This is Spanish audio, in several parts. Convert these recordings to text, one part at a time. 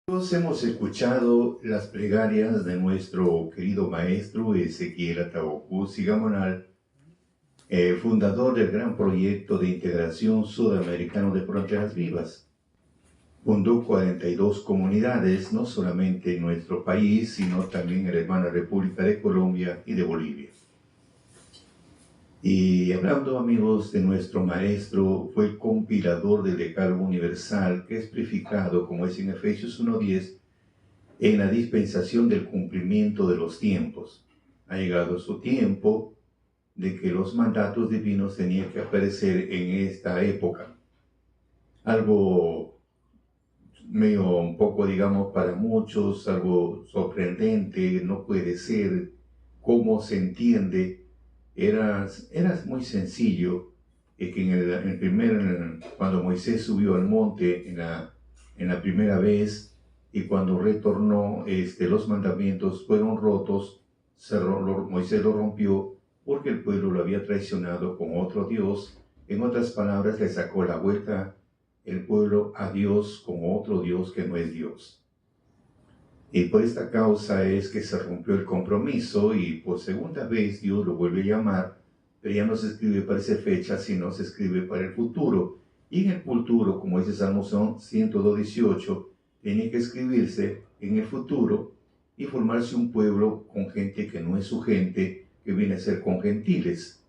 Todos hemos escuchado las plegarias de nuestro querido maestro Ezequiel Ataocu Sigamonal, fundador del gran proyecto de integración sudamericano de fronteras vivas. Fundó 42 comunidades, no solamente en nuestro país, sino también en la hermana República de Colombia y de Bolivia. Y hablando, amigos, de nuestro maestro, fue el compilador del Decálogo Universal, que es prefijado, como es en Efesios 1:10, en la dispensación del cumplimiento de los tiempos. Ha llegado su tiempo de que los mandatos divinos tenían que aparecer en esta época. Algo medio un poco, digamos, para muchos, algo sorprendente, no puede ser, cómo se entiende. Era muy sencillo, que cuando Moisés subió al monte en la primera vez, y cuando retornó, los mandamientos fueron rotos. Moisés lo rompió porque el pueblo lo había traicionado con otro Dios. En otras palabras, le sacó la vuelta el pueblo a Dios con otro Dios que no es Dios. Y por esta causa es que se rompió el compromiso, y por segunda vez Dios lo vuelve a llamar, pero ya no se escribe para esa fecha, sino se escribe para el futuro. Y en el futuro, como dice Salmo 102:18, tiene que escribirse en el futuro y formarse un pueblo con gente que no es su gente, que viene a ser con gentiles.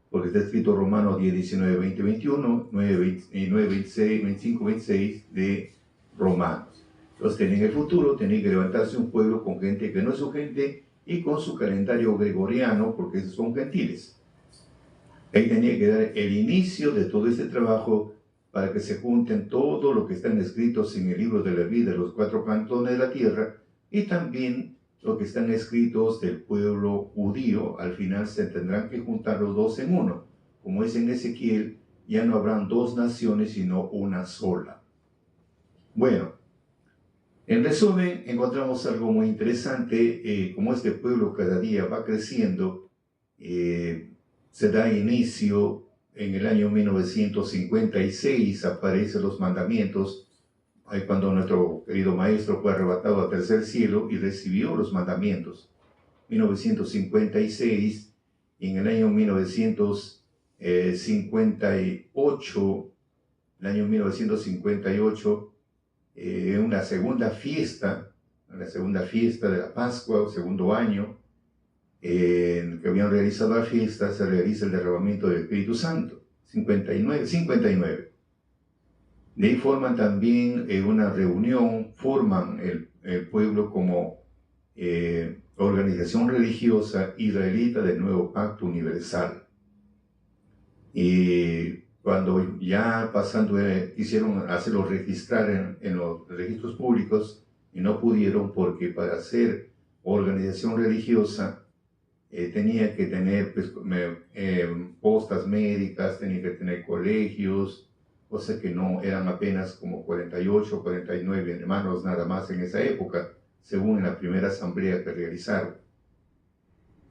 Porque está escrito Romanos 10, 19, 20, 21, 9, 26, 25, 26 de Romanos. Entonces, en el futuro tiene que levantarse un pueblo con gente que no es su gente y con su calendario gregoriano, porque esos son gentiles. Ahí tenía que dar el inicio de todo este trabajo para que se junten todo lo que están escritos en el libro de la vida de los 4 cantones de la tierra, y también lo que están escritos del pueblo judío. Al final se tendrán que juntar los dos en uno. Como es en Ezequiel, ya no habrán 2 naciones, sino una sola. Bueno, en resumen, encontramos algo muy interesante. Como este pueblo cada día va creciendo, se da inicio en el año 1956, aparecen los mandamientos, ahí cuando nuestro querido maestro fue arrebatado al tercer cielo y recibió los mandamientos. 1956, y en el año 1958, una segunda fiesta, la segunda fiesta de la Pascua, o segundo año, en que habían realizado la fiesta, se realiza el derramamiento del Espíritu Santo, 59. De ahí forman también una reunión, forman el pueblo como organización religiosa israelita del Nuevo Pacto Universal. Y cuando ya pasando, quisieron hacerlo registrar en los registros públicos, y no pudieron, porque para ser organización religiosa tenía que tener postas médicas, tenía que tener colegios, o sea que no, eran apenas como 48, 49 hermanos nada más en esa época, según la primera asamblea que realizaron.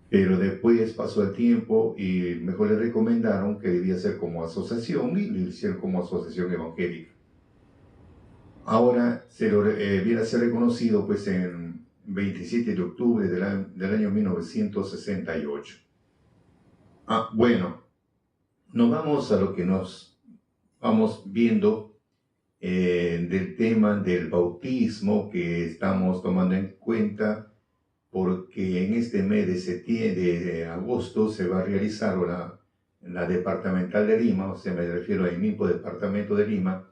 Pero después pasó el tiempo y mejor le recomendaron que debía ser como asociación, y lo hicieron como asociación evangélica. Ahora viene a ser reconocido pues en 27 de octubre del año 1968. Bueno, nos vamos a lo que nos vamos viendo del tema del bautismo que estamos tomando en cuenta, porque en este mes de agosto se va a realizar la departamental de Lima, o sea, me refiero al mismo departamento de Lima.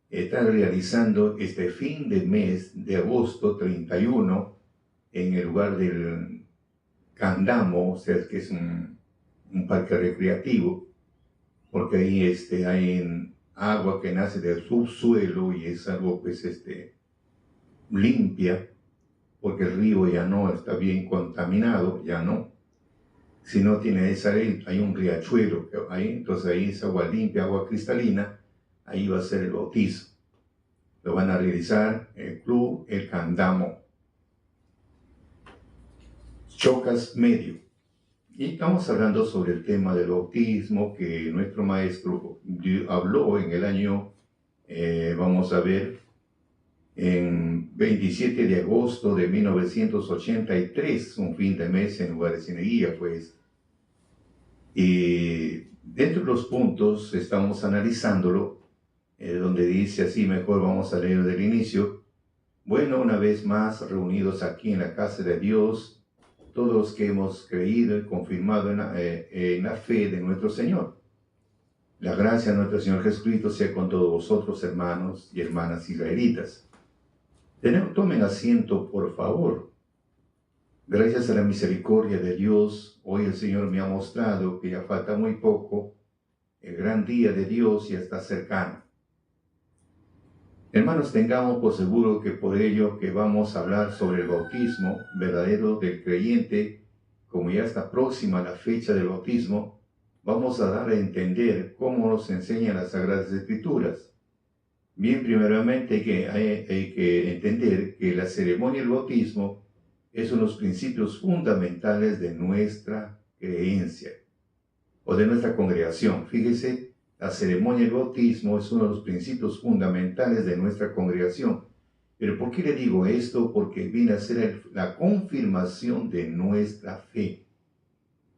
Está realizando este fin de mes de agosto 31 en el lugar del Candamo, o sea, que es un parque recreativo, porque ahí hay agua que nace del subsuelo, y es algo pues limpia, porque el río ya no está bien contaminado, ya no, sino tiene hay un riachuelo ahí, entonces ahí es agua limpia, agua cristalina. Ahí va a ser el bautismo. Lo van a realizar el Club El Candamo, Chocas Medio. Y estamos hablando sobre el tema del bautismo que nuestro maestro habló en el año, vamos a ver, en 27 de agosto de 1983, un fin de mes en lugar de Cieneguilla, pues. Y dentro de los puntos estamos analizándolo, donde dice así, mejor vamos a leer del inicio. Bueno, una vez más reunidos aquí en la casa de Dios, todos los que hemos creído y confirmado en la fe de nuestro Señor. La gracia de nuestro Señor Jesucristo sea con todos vosotros, hermanos y hermanas israelitas. Tomen asiento, por favor. Gracias a la misericordia de Dios, hoy el Señor me ha mostrado que ya falta muy poco, el gran día de Dios ya está cercano. Hermanos, tengamos por seguro que por ello que vamos a hablar sobre el bautismo verdadero del creyente, como ya está próxima la fecha del bautismo, vamos a dar a entender cómo nos enseñan las Sagradas Escrituras. Bien, primeramente hay que entender que la ceremonia del bautismo es uno de los principios fundamentales de nuestra creencia o de nuestra congregación. Fíjese, la ceremonia del bautismo es uno de los principios fundamentales de nuestra congregación. Pero ¿por qué le digo esto? Porque viene a ser la confirmación de nuestra fe,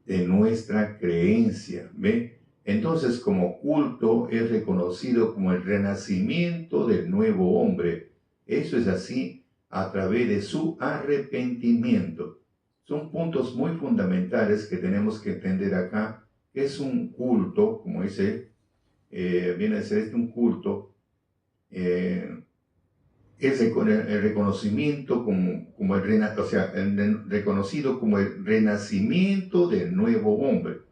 de nuestra creencia, ¿ve? Entonces, como culto es reconocido como el renacimiento del nuevo hombre. Eso es así a través de su arrepentimiento. Son puntos muy fundamentales que tenemos que entender acá. Es un culto, como dice, viene a ser un culto, es el reconocimiento reconocido como el renacimiento del nuevo hombre.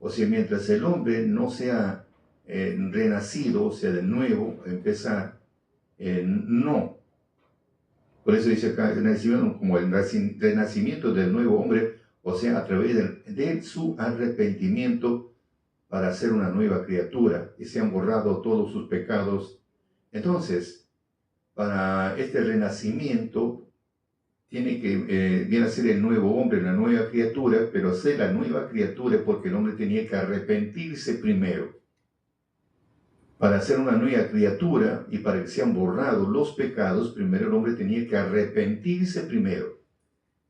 O sea, mientras el hombre no sea renacido, o sea, de nuevo, empezar, no. Por eso dice acá, el nacimiento como el renacimiento del nuevo hombre, o sea, a través de su arrepentimiento para ser una nueva criatura y se han borrado todos sus pecados. Entonces, para este renacimiento, viene a ser el nuevo hombre, la nueva criatura, pero ser la nueva criatura porque el hombre tenía que arrepentirse primero. Para ser una nueva criatura y para que sean borrados los pecados, primero el hombre tenía que arrepentirse primero.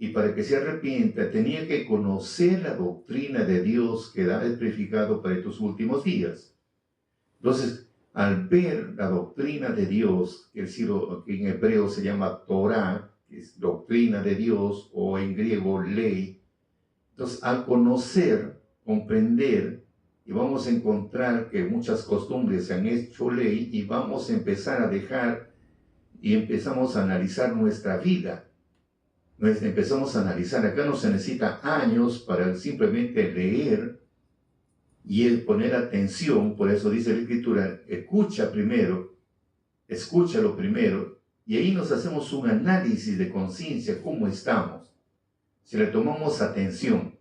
Y para que se arrepienta, tenía que conocer la doctrina de Dios que da el prefijado para estos últimos días. Entonces, al ver la doctrina de Dios, que en hebreo se llama Torah, que es doctrina de Dios, o en griego ley, entonces al conocer, comprender, y vamos a encontrar que muchas costumbres se han hecho ley y vamos a empezar a dejar y empezamos a analizar nuestra vida. Empezamos a analizar, acá no se necesita años para simplemente leer y poner atención. Por eso dice la Escritura, escúchalo primero, y ahí nos hacemos un análisis de conciencia, cómo estamos. Si le tomamos atención,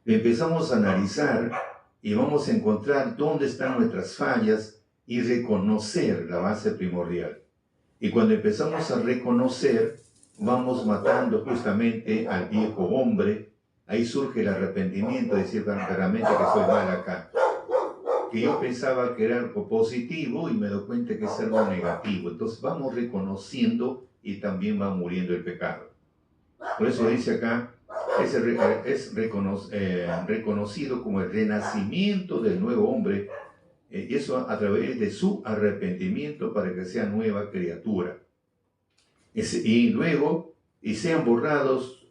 empezamos a analizar y vamos a encontrar dónde están nuestras fallas y reconocer la base primordial. Y cuando empezamos a reconocer, vamos matando justamente al viejo hombre. Ahí surge el arrepentimiento, decir verdaderamente que soy mal acá. Que yo pensaba que era algo positivo y me doy cuenta que es algo negativo. Entonces vamos reconociendo y también va muriendo el pecado. Por eso dice acá, es reconocido como el renacimiento del nuevo hombre, y eso a través de su arrepentimiento para que sea nueva criatura. Y luego, sean borrados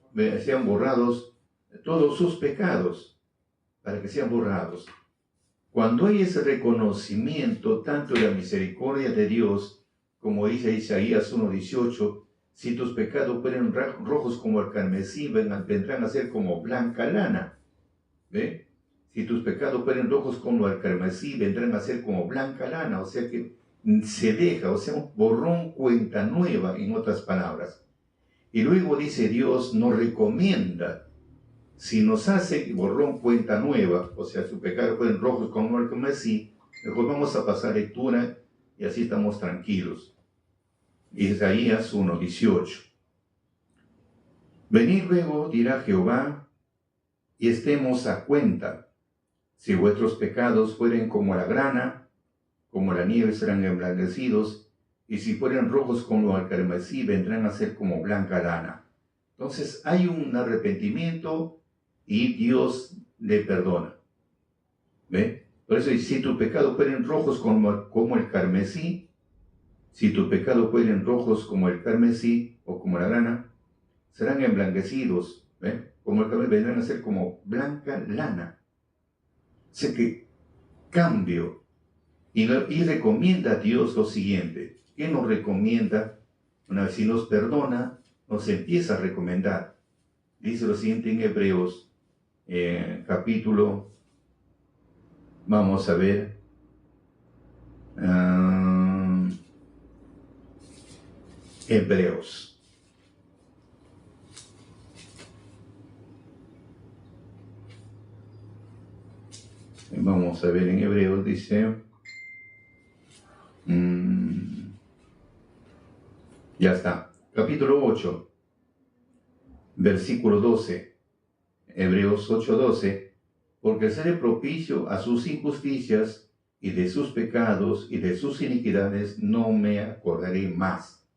todos sus pecados, para que sean borrados. Cuando hay ese reconocimiento tanto de la misericordia de Dios, como dice Isaías 1:18, si tus pecados fueran rojos como el carmesí, vendrán a ser como blanca lana. ¿Ve? Si tus pecados fueran rojos como el carmesí, vendrán a ser como blanca lana. O sea que se deja, o sea, un borrón cuenta nueva, en otras palabras. Y luego dice Dios, nos recomienda, si nos hace borrón cuenta nueva, o sea, sus pecados fueran rojos como el carmesí, mejor vamos a pasar lectura y así estamos tranquilos. Isaías 1:18. Venid luego, dirá Jehová, y estemos a cuenta. Si vuestros pecados fueren como la grana, como la nieve serán emblanquecidos, y si fueren rojos como el carmesí, vendrán a ser como blanca lana. Entonces hay un arrepentimiento y Dios le perdona. ¿Ve? Por eso, si tu pecado fueren rojos como el carmesí, si tu pecado fueren rojos como el carmesí o como la lana, serán emblanquecidos, ¿ve? Como el carmesí, vendrán a ser como blanca lana. O sea que cambio. Y recomienda a Dios lo siguiente. ¿Qué nos recomienda? Una vez si nos perdona, nos empieza a recomendar. Dice lo siguiente en Hebreos, capítulo, vamos a ver, Hebreos. Vamos a ver en Hebreos, dice, ya está, capítulo 8, versículo 12, Hebreos 8:12, porque seré propicio a sus injusticias y de sus pecados y de sus iniquidades no me acordaré más.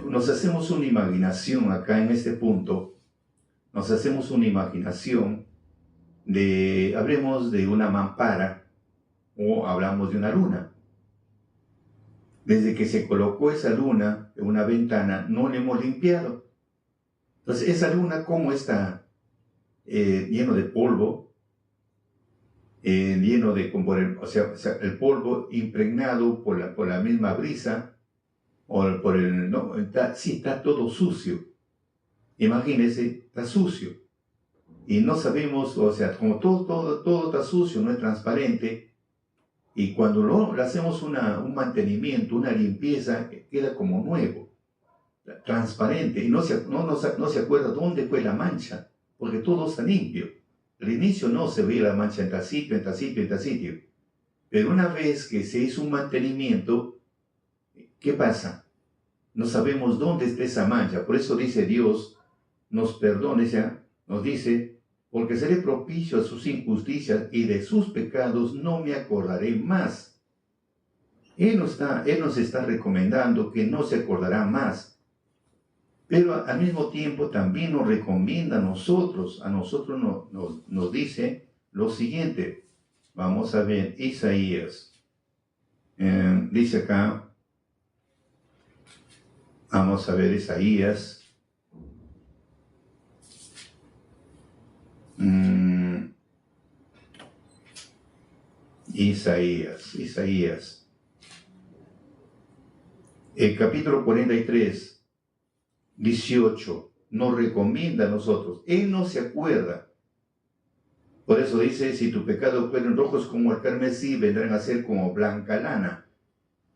Nos hacemos una imaginación acá en este punto, nos hacemos una imaginación hablemos de una mampara o hablamos de una luna. Desde que se colocó esa luna en una ventana, no la hemos limpiado. Entonces, esa luna, ¿cómo está? Lleno de polvo, lleno de, o sea, el polvo impregnado por la misma brisa, o está todo sucio. Imagínense, está sucio. Y no sabemos, o sea, como todo está sucio, no es transparente, y cuando le hacemos un mantenimiento, una limpieza, queda como nuevo, transparente, y no se acuerda dónde fue la mancha, porque todo está limpio. Al inicio no se ve la mancha en tal sitio, en tal sitio, en tal sitio. Pero una vez que se hizo un mantenimiento, ¿qué pasa? No sabemos dónde está esa mancha. Por eso dice Dios, nos perdone, ya, nos dice, porque seré propicio a sus injusticias y de sus pecados no me acordaré más. Él nos está recomendando que no se acordará más. Pero al mismo tiempo también nos recomienda a nosotros nos dice lo siguiente. Vamos a ver Isaías. Dice acá, vamos a ver Isaías. Isaías. El capítulo 43. 18, nos recomienda a nosotros. Él no se acuerda. Por eso dice, si tu pecado fueren rojos como el carmesí, vendrán a ser como blanca lana.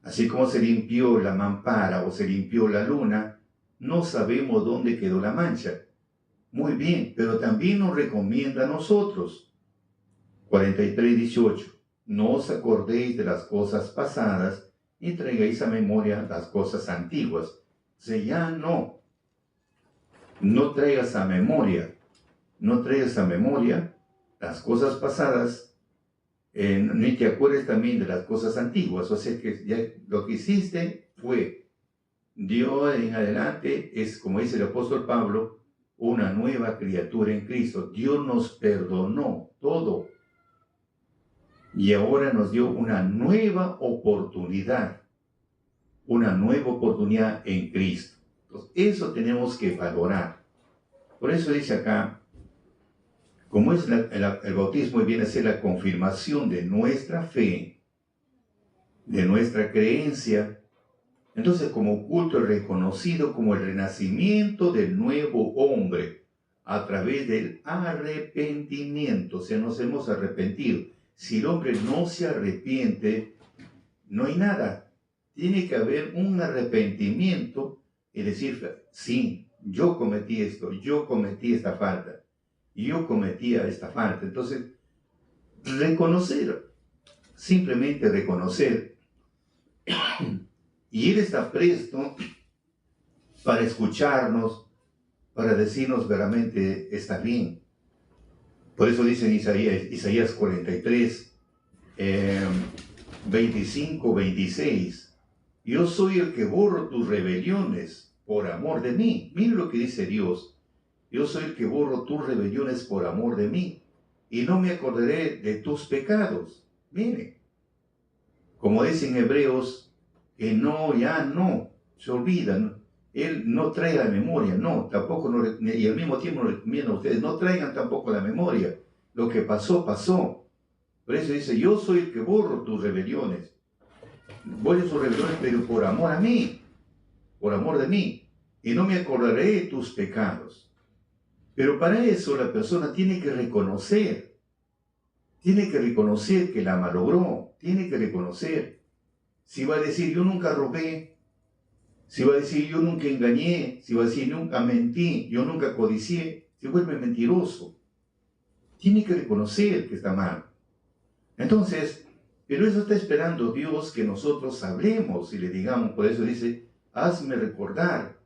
Así como se limpió la mampara o se limpió la luna, no sabemos dónde quedó la mancha. Muy bien, pero también nos recomienda a nosotros. 43:18, no os acordéis de las cosas pasadas, ni traigáis a memoria las cosas antiguas. O sea, ya no traigas a memoria las cosas pasadas, ni te acuerdes también de las cosas antiguas. O sea que ya lo que hiciste fue, Dios en adelante es, como dice el apóstol Pablo, una nueva criatura en Cristo. Dios nos perdonó todo y ahora nos dio una nueva oportunidad en Cristo. Entonces, eso tenemos que valorar. Por eso dice acá, como es el bautismo viene a ser la confirmación de nuestra fe, de nuestra creencia, entonces como culto es reconocido como el renacimiento del nuevo hombre a través del arrepentimiento. O sea, nos hemos arrepentido. Si el hombre no se arrepiente, no hay nada. Tiene que haber un arrepentimiento y decir, sí, yo cometí esto, yo cometí esta falta, yo cometía esta falta. Entonces, simplemente reconocer. Y Él está presto para escucharnos, para decirnos verdaderamente está bien. Por eso dice en Isaías 43, 25, 26, Yo soy el que borro tus rebeliones por amor de mí. Mire lo que dice Dios. Yo soy el que borro tus rebeliones por amor de mí. Y no me acordaré de tus pecados. Mire, como dicen Hebreos, que no, ya no, se olvidan. Él no trae a la memoria, no, tampoco, no, y al mismo tiempo no recomienda a ustedes, no traigan tampoco a la memoria. Lo que pasó, pasó. Por eso dice, yo soy el que borro tus rebeliones. Borro tus rebeliones, pero por amor a mí, por amor de mí. Y no me acordaré de tus pecados. Pero para eso la persona tiene que reconocer que la malogró, tiene que reconocer. Si va a decir, yo nunca robé, si va a decir, yo nunca engañé, si va a decir, nunca mentí, yo nunca codicié, se vuelve mentiroso. Tiene que reconocer que está mal. Entonces, pero eso está esperando Dios que nosotros hablemos y le digamos, por eso dice, hazme recordar,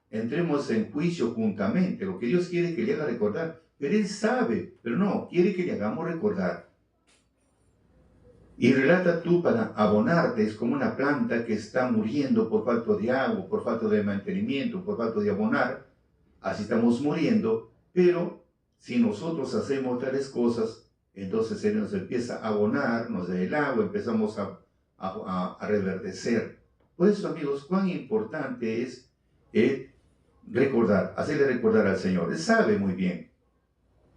entremos en juicio juntamente. Lo que Dios quiere que le haga recordar, pero Él sabe, pero no, quiere que le hagamos recordar. Y relata tú para abonarte, es como una planta que está muriendo por falta de agua, por falta de mantenimiento, por falta de abonar. Así estamos muriendo, pero si nosotros hacemos tales cosas, entonces Él nos empieza a abonar, nos da el agua, empezamos a reverdecer. Por eso, amigos, cuán importante es recordar, hacerle recordar al Señor. Él sabe muy bien.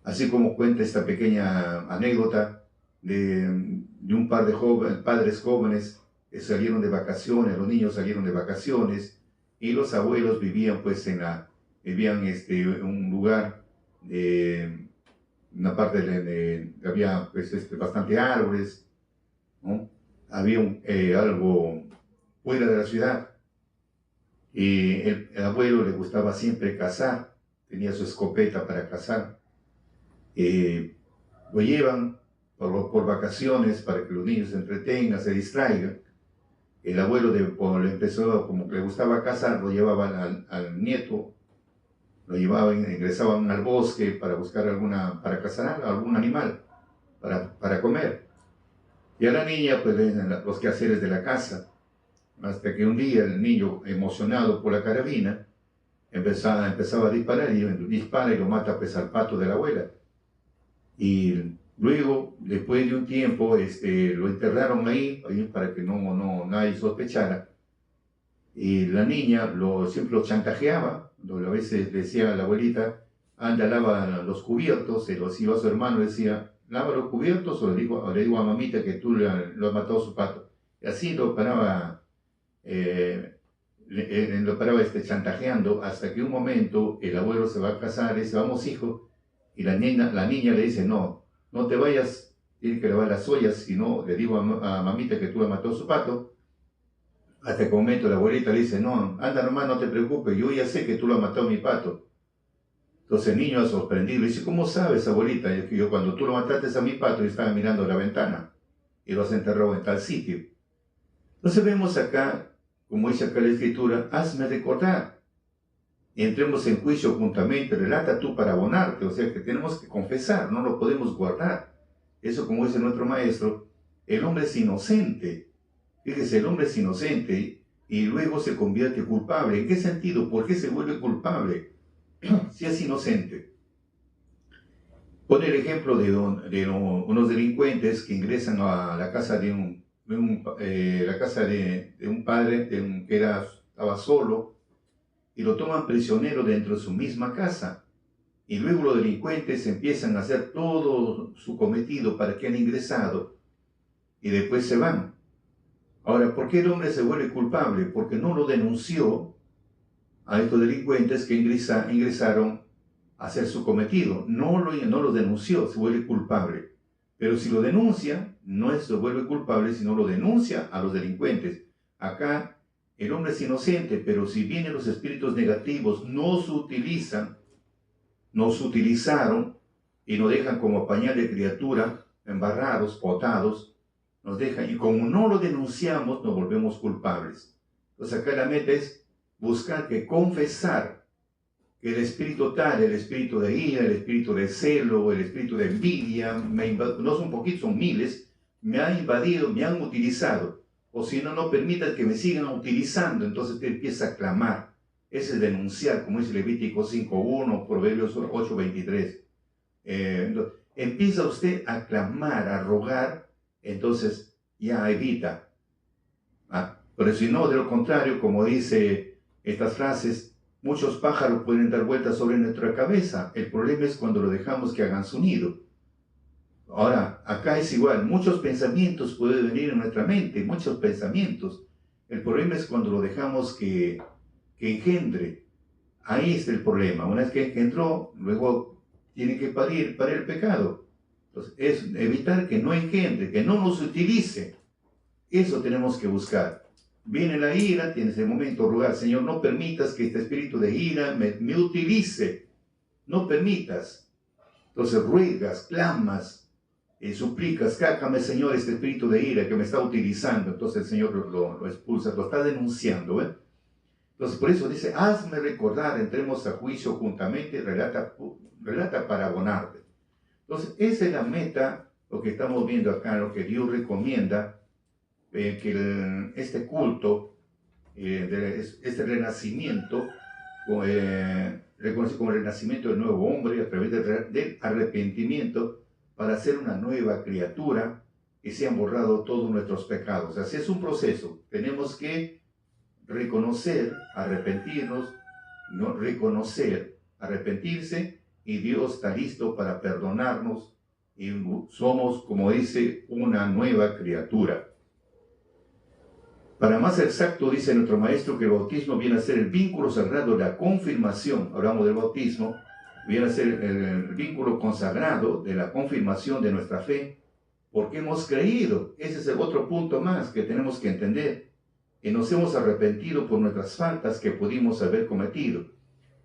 Así como cuenta esta pequeña anécdota de un par de padres jóvenes que salieron de vacaciones, los niños salieron de vacaciones y los abuelos vivían pues vivían en un lugar, una parte había pues bastante árboles, ¿no? Había algo fuera de la ciudad y el abuelo le gustaba siempre cazar, tenía su escopeta para cazar. Lo llevan por vacaciones para que los niños se entretengan, se distraigan. El abuelo le empezó, como que le gustaba cazar, lo llevaban al nieto, lo llevaban, ingresaban al bosque para buscar para cazar algún animal, para comer. Y a la niña, pues, los quehaceres de la casa. Hasta que un día el niño, emocionado por la carabina, empezaba a disparar, y dispara y lo mata pues al pato de la abuela. Y luego, después de un tiempo, lo enterraron ahí para que nadie sospechara. Y la niña siempre lo chantajeaba, a veces decía a la abuelita, anda, lava los cubiertos, se los iba a su hermano, decía, lava los cubiertos, o le digo a mamita que tú lo has matado a su pato. Y así lo paraba, chantajeando, hasta que un momento el abuelo se va a casar, dice, vamos hijo, y la niña le dice, no te vayas, tienes que lavar las ollas, si no, le digo a mamita que tú la mató a su pato. Hasta que un momento la abuelita le dice, no, anda nomás, no te preocupes, yo ya sé que tú lo has matado a mi pato. Entonces el niño ha sorprendido, le dice, ¿cómo sabes, abuelita? Y yo cuando tú lo mataste a mi pato, yo estaba mirando la ventana y lo has enterrado en tal sitio. Entonces vemos acá, como dice acá la escritura, hazme recordar. Entremos en juicio juntamente, relata tú para abonarte, o sea que tenemos que confesar, no lo podemos guardar. Eso, como dice nuestro maestro, el hombre es inocente. Fíjese, el hombre es inocente y luego se convierte culpable. ¿En qué sentido? ¿Por qué se vuelve culpable si es inocente? Pone el ejemplo de unos delincuentes que ingresan a la casa de un padre que estaba solo, y lo toman prisionero dentro de su misma casa. Y luego los delincuentes empiezan a hacer todo su cometido para que han ingresado y después se van. Ahora, ¿por qué el hombre se vuelve culpable? Porque no lo denunció a estos delincuentes que ingresaron a hacer su cometido. No lo denunció, se vuelve culpable. Pero si lo denuncia, no se vuelve culpable, sino lo denuncia a los delincuentes. Acá el hombre es inocente, pero si vienen los espíritus negativos, nos utilizaron y nos dejan como pañal de criatura, embarrados, botados, nos dejan, y como no lo denunciamos, nos volvemos culpables. Entonces acá la meta es buscar confesar que el espíritu tal, el espíritu de ira, el espíritu de celo, el espíritu de envidia, no son poquitos, son miles, me han invadido, me han utilizado. o si no, no permitas que me sigan utilizando. Entonces te empieza a clamar. Ese es denunciar, como dice Levítico 5.1, Proverbios 8.23. Empieza usted a clamar, a rogar, entonces ya evita. Pero si no, de lo contrario, como dice estas frases, muchos pájaros pueden dar vueltas sobre nuestra cabeza. El problema es cuando lo dejamos que hagan su nido. Ahora, acá es igual, muchos pensamientos pueden venir en nuestra mente, muchos pensamientos. El problema es cuando lo dejamos que engendre. Ahí está el problema. Una vez que engendró, luego tiene que parir para el pecado. Entonces, es evitar que no engendre, que no nos utilice. Eso tenemos que buscar. Viene la ira, tienes el momento de rogar, Señor, no permitas que este espíritu de ira me utilice. No permitas. Entonces ruegas, clamas, suplicas, sácame, Señor, este espíritu de ira que me está utilizando. Entonces el Señor lo expulsa, lo está denunciando. Entonces por eso dice, hazme recordar, entremos a juicio juntamente, relata para abonarte. Entonces esa es la meta, lo que estamos viendo acá, lo que Dios recomienda, que este culto, este renacimiento, reconoce como el renacimiento del nuevo hombre a través del arrepentimiento para ser una nueva criatura y se han borrado todos nuestros pecados. Así es un proceso. Tenemos que reconocer, arrepentirnos, no reconocer, arrepentirse, y Dios está listo para perdonarnos y somos, como dice, una nueva criatura. Para más exacto, dice nuestro maestro que el bautismo viene a ser el vínculo sagrado, la confirmación, hablamos del bautismo, viene a ser el vínculo consagrado de la confirmación de nuestra fe, porque hemos creído. Ese es el otro punto más que tenemos que entender, que nos hemos arrepentido por nuestras faltas que pudimos haber cometido.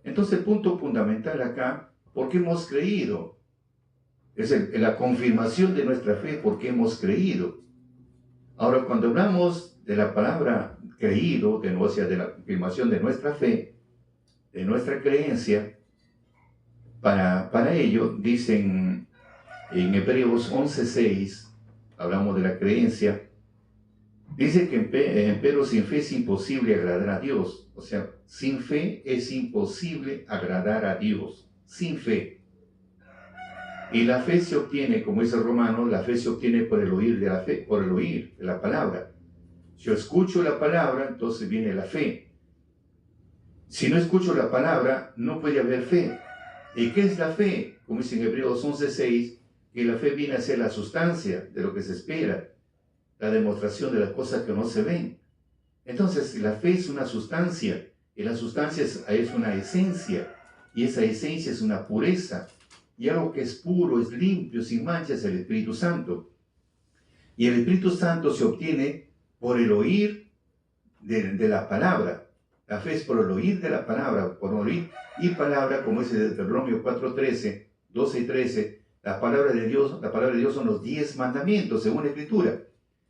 Entonces el punto fundamental acá, porque hemos creído, es la confirmación de nuestra fe porque hemos creído. Ahora, cuando hablamos de la palabra creído, o sea, de la confirmación de nuestra fe, de nuestra creencia, para ello, dicen en Hebreos 11.6, hablamos de la creencia, dice que pero sin fe es imposible agradar a Dios. O sea, sin fe es imposible agradar a Dios, sin fe. Y la fe se obtiene, como dice el Romano, la fe se obtiene por el oír de la fe, por el oír de la palabra. Si yo escucho la palabra, entonces viene la fe. Si no escucho la palabra, no puede haber fe. ¿Y qué es la fe? Como dice en Hebreos 11.6, que la fe viene a ser la sustancia de lo que se espera, la demostración de las cosas que no se ven. Entonces, la fe es una sustancia, y la sustancia es una esencia, y esa esencia es una pureza, y algo que es puro, es limpio, sin mancha, es el Espíritu Santo. Y el Espíritu Santo se obtiene por el oír de la palabra. La fe es por el oír de la palabra, por oír y palabra, como dice Deuteronomio 4.13, 12 y 13, la palabra de Dios son los 10 mandamientos, según la Escritura.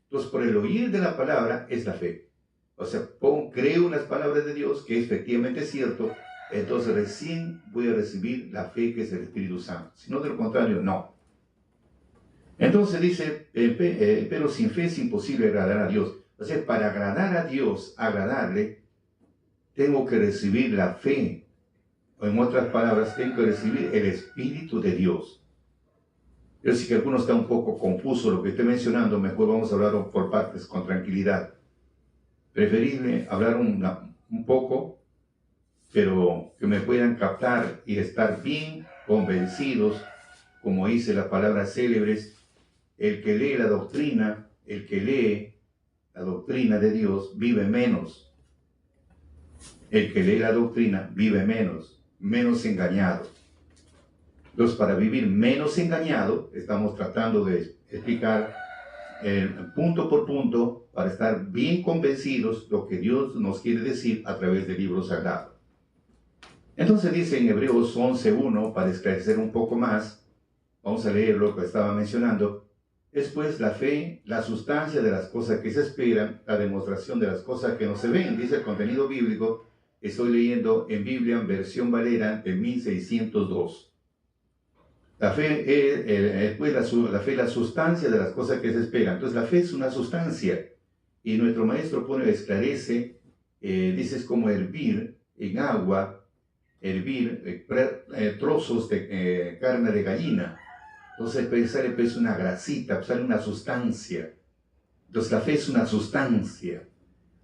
Entonces, por el oír de la palabra es la fe. O sea, creo en las palabras de Dios, que efectivamente es cierto, entonces recién voy a recibir la fe que es el Espíritu Santo. Si no, de lo contrario, no. Entonces dice, pero sin fe es imposible agradar a Dios. O sea, para agradar a Dios, agradarle, tengo que recibir la fe. O en otras palabras, tengo que recibir el Espíritu de Dios. Yo sé que algunos está un poco confuso lo que estoy mencionando, mejor vamos a hablar por partes con tranquilidad. Preferible hablar un poco, pero que me puedan captar y estar bien convencidos, como dice las palabras célebres, el que lee la doctrina de Dios vive menos. El que lee la doctrina vive menos engañado. Entonces, para vivir menos engañado, estamos tratando de explicar punto por punto para estar bien convencidos lo que Dios nos quiere decir a través del libro sagrado. Entonces dice en Hebreos 11.1, para esclarecer un poco más, vamos a leer lo que estaba mencionando. Es pues la fe, la sustancia de las cosas que se esperan, la demostración de las cosas que no se ven, dice el contenido bíblico. Estoy leyendo en Biblia, en versión Valera, de 1602. La fe es la sustancia de las cosas que se esperan. Entonces la fe es una sustancia. Y nuestro maestro esclarece, dice, es como hervir en agua, trozos de carne de gallina. Entonces sale pues una grasita, sale una sustancia. Entonces la fe es una sustancia.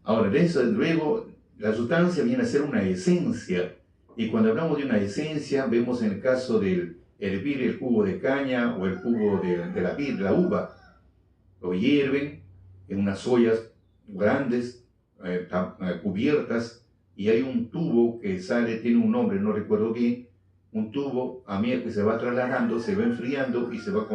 Ahora, de eso luego la sustancia viene a ser una esencia. Y cuando hablamos de una esencia, vemos en el caso del hervir el jugo de caña o el jugo de la uva. Lo hierven en unas ollas grandes, cubiertas, y hay un tubo que sale, tiene un nombre, no recuerdo bien, un tubo a miel que se va trasladando, se va enfriando y se va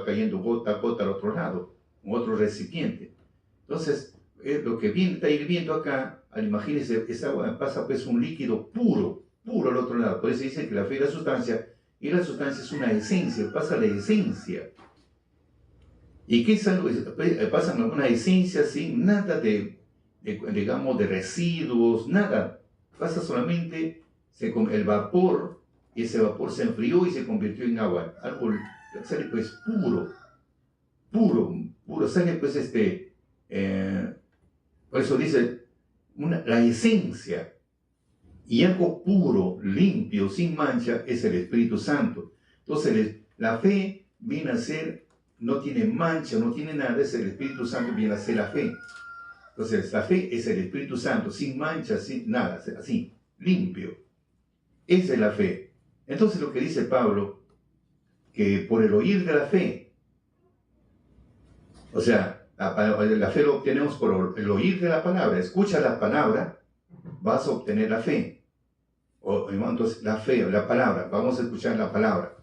cayendo gota a gota al otro lado, en otro recipiente. Entonces, lo que está hirviendo acá, imagínense, esa agua pasa pues un líquido puro al otro lado. Por eso dice que la fe es la sustancia, y la sustancia es una esencia, pasa la esencia. ¿Y qué es algo? Pasa una esencia sin nada digamos, de residuos, nada. Pasa solamente el vapor, y ese vapor se enfrió y se convirtió en agua. Algo sale pues puro, sale pues por eso dice, la esencia, y algo puro, limpio, sin mancha, es el Espíritu Santo. Entonces, la fe viene a ser, no tiene mancha, no tiene nada, es el Espíritu Santo, viene a ser la fe. Entonces, la fe es el Espíritu Santo, sin mancha, sin nada, así, limpio. Esa es la fe. Entonces, lo que dice Pablo, que por el oír de la fe, o sea, la fe lo obtenemos por el oír de la palabra. Escucha la palabra, vas a obtener la fe. Entonces, la fe, la palabra, vamos a escuchar la palabra.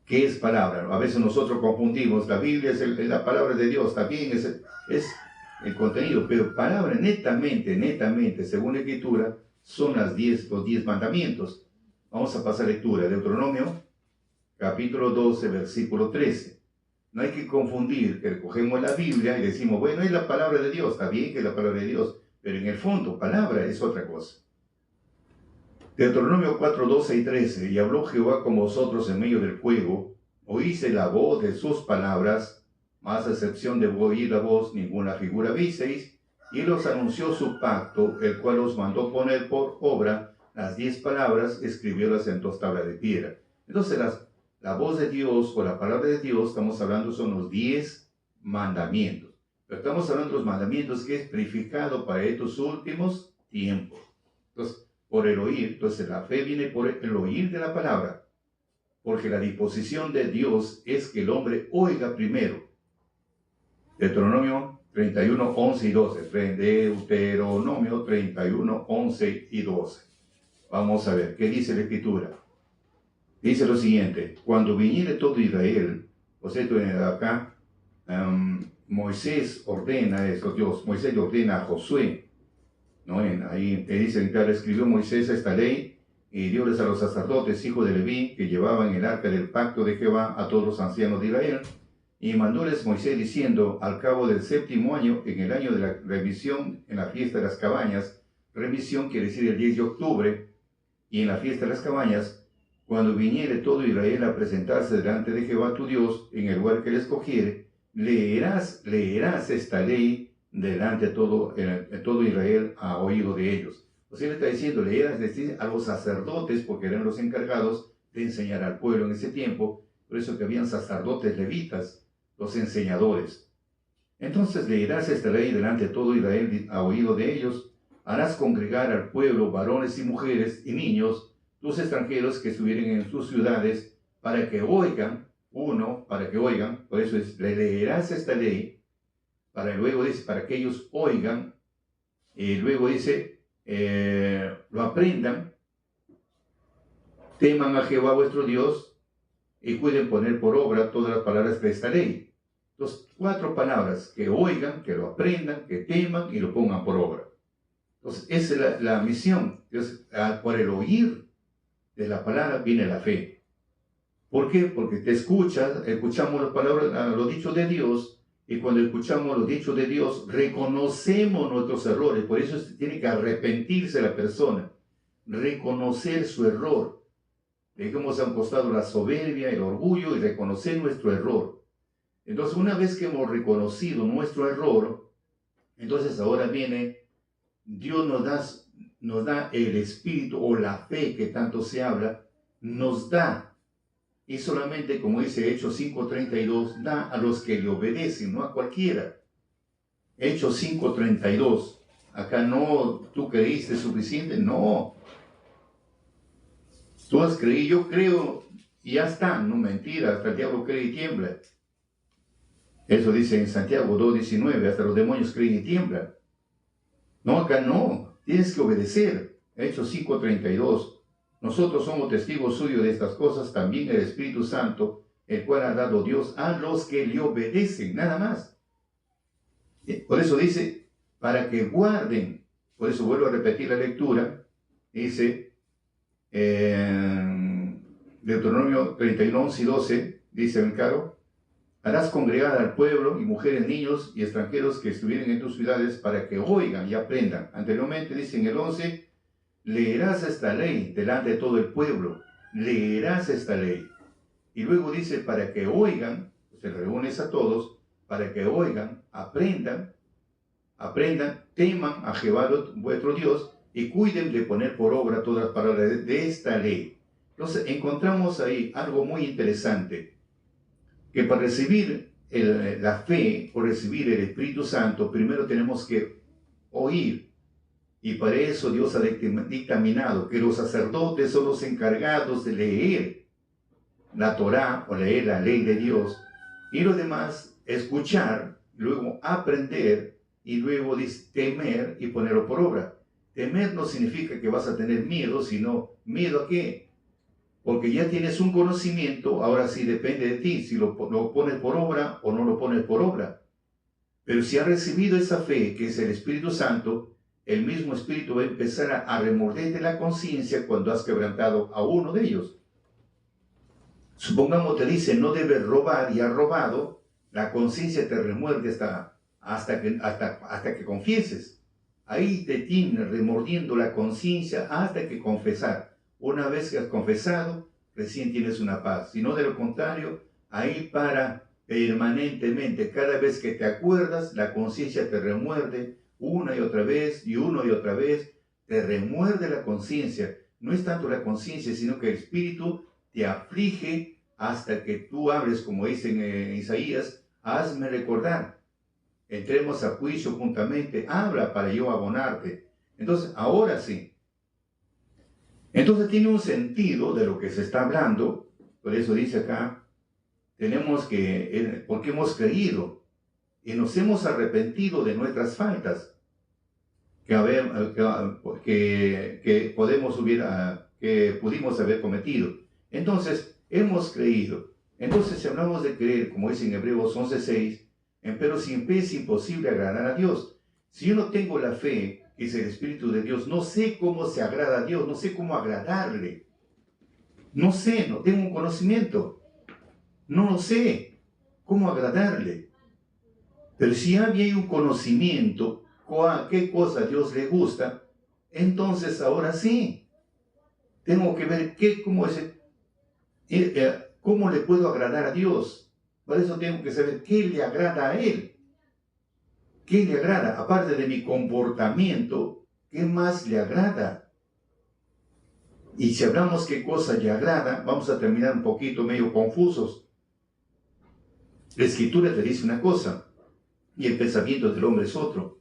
¿Qué es palabra? A veces nosotros confundimos, la Biblia es la palabra de Dios, también es el contenido, pero palabra netamente, según la Escritura, son los 10 mandamientos. Vamos a pasar lectura, Deuteronomio, capítulo 12, versículo 13. No hay que confundir que cogemos la Biblia y decimos, bueno, es la palabra de Dios, está bien que es la palabra de Dios, pero en el fondo, palabra es otra cosa. Deuteronomio 4, 12 y 13. Y habló Jehová con vosotros en medio del fuego, oíste la voz de sus palabras, más a excepción de oír la voz, ninguna figura visteis, y él os anunció su pacto, el cual os mandó poner por obra las 10 palabras, escribiólas en 2 tablas de piedra. Entonces, la voz de Dios o la palabra de Dios, estamos hablando, son los 10 mandamientos. Pero estamos hablando de los mandamientos que es purificado para estos últimos tiempos. Entonces, por el oír, entonces la fe viene por el oír de la palabra, porque la disposición de Dios es que el hombre oiga primero. Deuteronomio 31, 11 y 12. Deuteronomio 31, 11 y 12. Vamos a ver, ¿qué dice la Escritura? Dice lo siguiente, cuando viniere todo Israel, o sea, acá, Moisés ordena eso, Moisés le ordena a Josué, ¿no? Ahí te dicen, claro, escribió Moisés esta ley y dióles a los sacerdotes, hijos de Leví, que llevaban el arca del pacto de Jehová a todos los ancianos de Israel, y mandóles Moisés diciendo, al cabo del 7º año, en el año de la revisión, en la fiesta de las cabañas, revisión quiere decir el 10 de octubre, y en la fiesta de las cabañas, cuando viniere todo Israel a presentarse delante de Jehová tu Dios, en el lugar que le escogiere, leerás esta ley delante de todo Israel a oído de ellos. O sea, le está diciendo, leerás a los sacerdotes, porque eran los encargados de enseñar al pueblo en ese tiempo, por eso que habían sacerdotes levitas, los enseñadores. Entonces leerás esta ley delante de todo Israel a oído de ellos, harás congregar al pueblo, varones y mujeres y niños, los extranjeros que estuvieren en sus ciudades, para que oigan, por eso le leerás esta ley, luego dice, para que ellos oigan, y luego dice, lo aprendan, teman a Jehová vuestro Dios, y pueden poner por obra todas las palabras de esta ley. Entonces, 4 palabras, que oigan, que lo aprendan, que teman y lo pongan por obra. Entonces, esa es la misión. Entonces, por el oír de la palabra viene la fe. ¿Por qué? Porque escuchamos las palabras, los dichos de Dios, y cuando escuchamos los dichos de Dios, reconocemos nuestros errores. Por eso tiene que arrepentirse la persona, reconocer su error. Dejemos a un costado la soberbia, el orgullo, y reconocer nuestro error. Entonces, una vez que hemos reconocido nuestro error, Entonces ahora viene, Dios nos da el espíritu o la fe que tanto se habla, nos da, y solamente como dice Hechos 5:32, da a los que le obedecen, no a cualquiera. Hechos 5:32, acá no, tú creíste suficiente, no. Tú has creído, yo creo, y ya está, no mentira, hasta el diablo cree y tiembla. Eso dice en Santiago 2:19, hasta los demonios creen y tiemblan. No, acá no, tienes que obedecer. Hechos 5:32. Nosotros somos testigos suyos de estas cosas, también el Espíritu Santo, el cual ha dado Dios a los que le obedecen, nada más. Por eso dice, para que guarden, por eso vuelvo a repetir la lectura, dice, Deuteronomio 31, 11 y 12, dice el caro, harás congregar al pueblo y mujeres, niños y extranjeros que estuvieren en tus ciudades para que oigan y aprendan. Anteriormente dice en el 11, leerás esta ley delante de todo el pueblo, leerás esta ley. Y luego dice, para que oigan, se reúnes a todos, para que oigan, aprendan, teman a Jehová vuestro Dios y cuiden de poner por obra todas las palabras de esta ley. Entonces encontramos ahí algo muy interesante, que para recibir la fe o recibir el Espíritu Santo, primero tenemos que oír. Y para eso Dios ha dictaminado que los sacerdotes son los encargados de leer la Torá o leer la ley de Dios. Y los demás, escuchar, luego aprender y luego temer y ponerlo por obra. Temer no significa que vas a tener miedo, sino miedo a qué. Porque ya tienes un conocimiento, ahora sí depende de ti si lo pones por obra o no lo pones por obra. Pero si has recibido esa fe, que es el Espíritu Santo, el mismo Espíritu va a empezar a remorderte la conciencia cuando has quebrantado a uno de ellos. Supongamos te dice no debes robar y has robado, la conciencia te remuerde hasta que confieses. Ahí te tiene remordiendo la conciencia hasta que confesar. Una vez que has confesado, recién tienes una paz. Si no, de lo contrario, ahí para permanentemente. Cada vez que te acuerdas, la conciencia te remuerde una y otra vez, te remuerde la conciencia. No es tanto la conciencia, sino que el espíritu te aflige hasta que tú hables, como dicen en Isaías, hazme recordar. Entremos a juicio juntamente, habla para yo abonarte. Entonces, ahora sí. Entonces tiene un sentido de lo que se está hablando, por eso dice acá, tenemos que, porque hemos creído y nos hemos arrepentido de nuestras faltas que pudimos haber cometido. Entonces, hemos creído. Entonces, si hablamos de creer, como dice en Hebreos 11:6, pero sin fe es imposible agradar a Dios. Si yo no tengo la fe, que es el Espíritu de Dios, no sé cómo se agrada a Dios, no sé cómo agradarle. No sé, no tengo un conocimiento. No lo sé cómo agradarle. Pero si había un conocimiento, qué cosa a Dios le gusta, entonces ahora sí. Tengo que ver cómo le puedo agradar a Dios. Por eso tengo que saber qué le agrada a Él. ¿Qué le agrada? Aparte de mi comportamiento, ¿qué más le agrada? Y si hablamos qué cosa le agrada, vamos a terminar un poquito medio confusos. La Escritura te dice una cosa y el pensamiento del hombre es otro.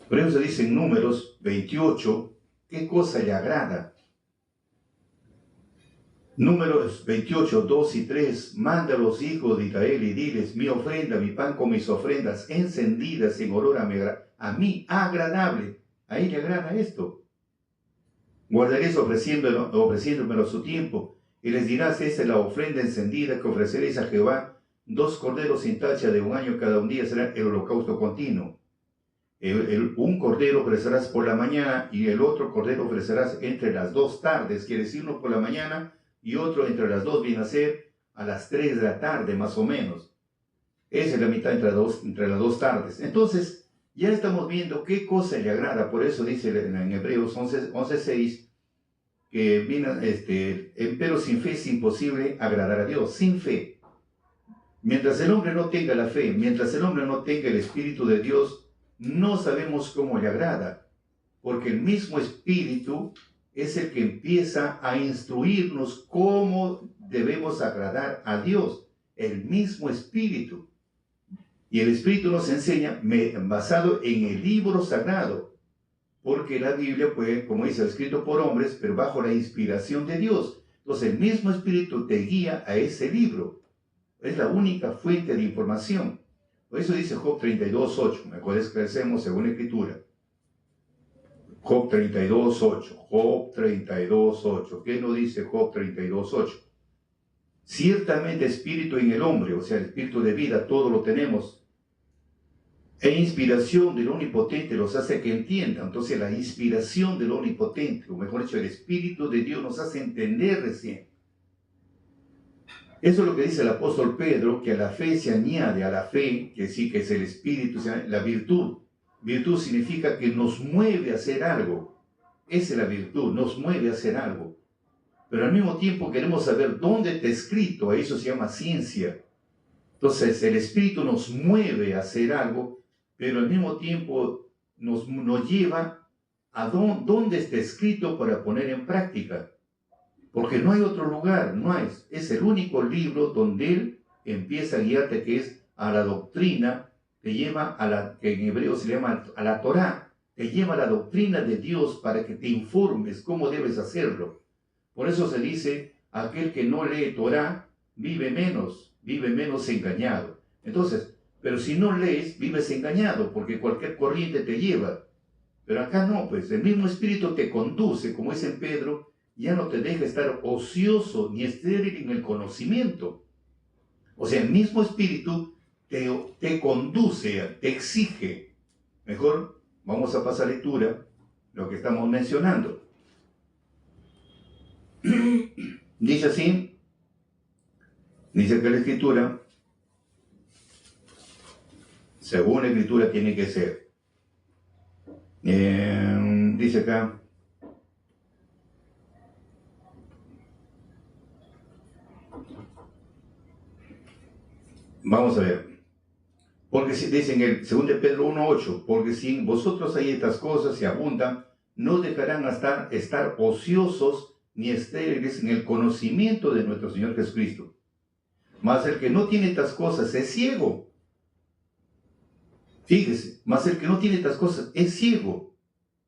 Por eso se dice en Números 28, ¿qué cosa le agrada? Números 28, 2 y 3, manda a los hijos de Israel y diles, mi ofrenda, mi pan con mis ofrendas encendidas en olor a mí agradable. A él le agrada esto. Guardaréis ofreciéndomelo a su tiempo, y les dirás, esta es la ofrenda encendida que ofreceréis a Jehová, 2 corderos sin tacha de 1 año cada un día será el holocausto continuo. Un cordero ofrecerás por la mañana y el otro cordero ofrecerás entre las 2 tardes, quiere decir uno por la mañana y otro entre las 2, viene a ser a las 3 de la tarde más o menos. Esa es la mitad entre las 2 tardes. Entonces, ya estamos viendo qué cosa le agrada. Por eso dice en Hebreos 11:6 que viene, pero sin fe es imposible agradar a Dios. Sin fe. Mientras el hombre no tenga la fe, mientras el hombre no tenga el Espíritu de Dios, no sabemos cómo le agrada, porque el mismo Espíritu es el que empieza a instruirnos cómo debemos agradar a Dios, el mismo Espíritu. Y el Espíritu nos enseña basado en el libro sagrado, porque la Biblia, pues, como dice, escrito por hombres, pero bajo la inspiración de Dios. Entonces el mismo Espíritu te guía a ese libro. Es la única fuente de información. Por eso dice Job 32:8. Mejor esclarecemos según la Escritura. Job 32:8. Job 32:8. ¿Qué nos dice Job 32:8? Ciertamente espíritu en el hombre, o sea, el espíritu de vida, todo lo tenemos. E inspiración del Omnipotente los hace que entiendan. Entonces la inspiración del Omnipotente, o mejor dicho, el Espíritu de Dios nos hace entender recién. Eso es lo que dice el apóstol Pedro, que a la fe se añade, a la fe, que sí que es el Espíritu, la virtud. Virtud significa que nos mueve a hacer algo. Esa es la virtud, nos mueve a hacer algo. Pero al mismo tiempo queremos saber dónde está escrito, a eso se llama ciencia. Entonces el Espíritu nos mueve a hacer algo, pero al mismo tiempo nos lleva a dónde está escrito para poner en práctica. Porque no hay otro lugar, no hay. Es el único libro donde Él empieza a guiarte, que es a la doctrina, te lleva a la, que en hebreo se llama a la Torá, te lleva a la doctrina de Dios para que te informes cómo debes hacerlo. Por eso se dice, aquel que no lee Torá vive menos engañado. Entonces, pero si no lees, vives engañado, porque cualquier corriente te lleva. Pero acá no, pues el mismo Espíritu te conduce, como es en Pedro, ya no te deja estar ocioso ni estéril en el conocimiento. O sea, el mismo Espíritu te conduce, te exige. Mejor vamos a pasar lectura lo que estamos mencionando. Dice así, dice que la Escritura, según la Escritura tiene que ser. Dice acá, vamos a ver, porque dice en el 2 Pedro 1:8, porque si en vosotros hay estas cosas y abundan, no dejarán estar ociosos ni estériles en el conocimiento de nuestro Señor Jesucristo. Mas el que no tiene estas cosas es ciego. Fíjese, mas el que no tiene estas cosas es ciego.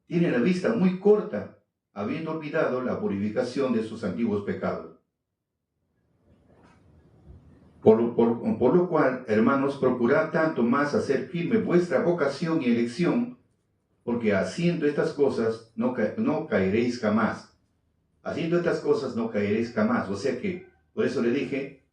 Tiene la vista muy corta, habiendo olvidado la purificación de sus antiguos pecados. Por lo cual, hermanos, procurad tanto más hacer firme vuestra vocación y elección, porque haciendo estas cosas no caeréis jamás. Haciendo estas cosas no caeréis jamás. O sea que, por eso le dije,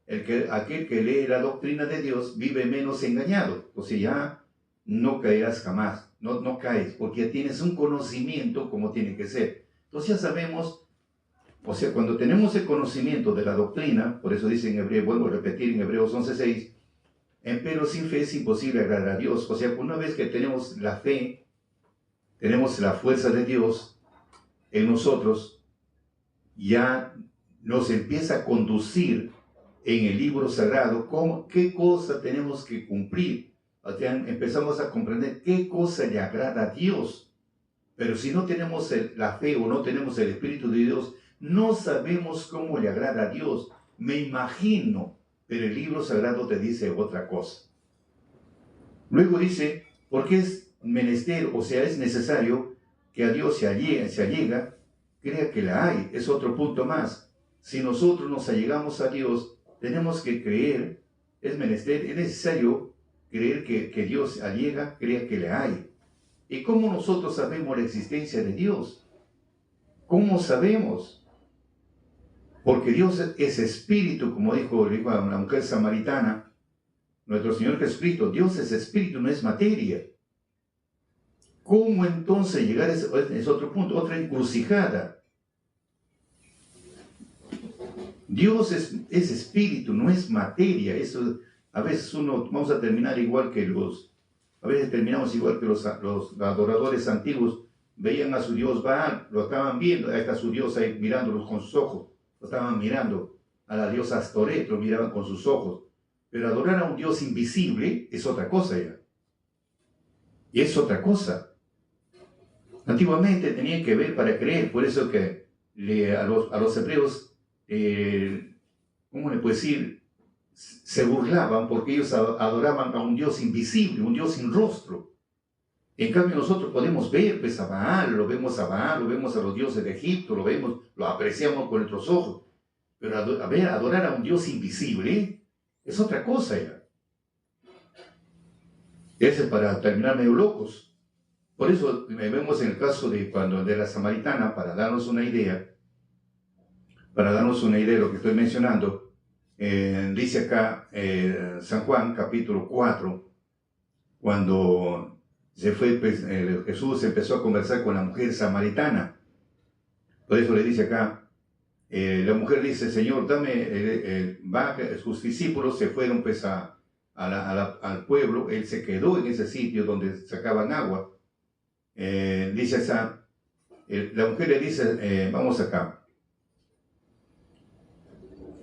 aquel que lee la doctrina de Dios vive menos engañado. O sea, ya no caerás jamás. No caes, porque ya tienes un conocimiento como tiene que ser. Entonces ya sabemos. O sea, cuando tenemos el conocimiento de la doctrina, por eso dice en Hebreo, vuelvo a repetir en Hebreos 11:6, pero sin fe es imposible agradar a Dios. O sea, una vez que tenemos la fe, tenemos la fuerza de Dios en nosotros, ya nos empieza a conducir en el libro sagrado qué cosa tenemos que cumplir. O sea, empezamos a comprender qué cosa le agrada a Dios. Pero si no tenemos la fe o no tenemos el Espíritu de Dios, no sabemos cómo le agrada a Dios. Me imagino, pero el libro sagrado te dice otra cosa. Luego dice, porque es menester, o sea, es necesario que a Dios se allega, crea que la hay. Es otro punto más. Si nosotros nos allegamos a Dios, tenemos que creer, es necesario creer que Dios allega, crea que la hay. ¿Y cómo nosotros sabemos la existencia de Dios? ¿Cómo sabemos? Porque Dios es espíritu, como dijo la mujer samaritana, nuestro Señor Jesucristo. Dios es espíritu, no es materia. ¿Cómo entonces llegar a ese es otro punto, otra encrucijada? Dios es espíritu, no es materia. Eso, a veces vamos a terminar igual que a veces terminamos igual que los adoradores antiguos. Veían a su Dios Baal, lo estaban viendo, ahí está su Dios ahí mirándolos con sus ojos. Lo estaban mirando. A la diosa Astoret lo miraban con sus ojos. Pero adorar a un Dios invisible es otra cosa ya. Y es otra cosa. Antiguamente tenían que ver para creer, por eso que a los hebreos, ¿cómo le puedo decir? Se burlaban porque ellos adoraban a un Dios invisible, un Dios sin rostro. En cambio nosotros podemos ver pues, a Baal, lo vemos a los dioses de Egipto, lo vemos, lo apreciamos con nuestros ojos. Pero adorar a un Dios invisible es otra cosa ya. Ese es para terminar medio locos. Por eso vemos en el caso de la samaritana, para darnos una idea de lo que estoy mencionando, dice acá San Juan capítulo 4, cuando pues, Jesús empezó a conversar con la mujer samaritana. Por eso le dice acá, la mujer dice, Señor, dame, sus discípulos se fueron pues al pueblo, él se quedó en ese sitio donde sacaban agua. Dice esa, la mujer le dice, vamos acá,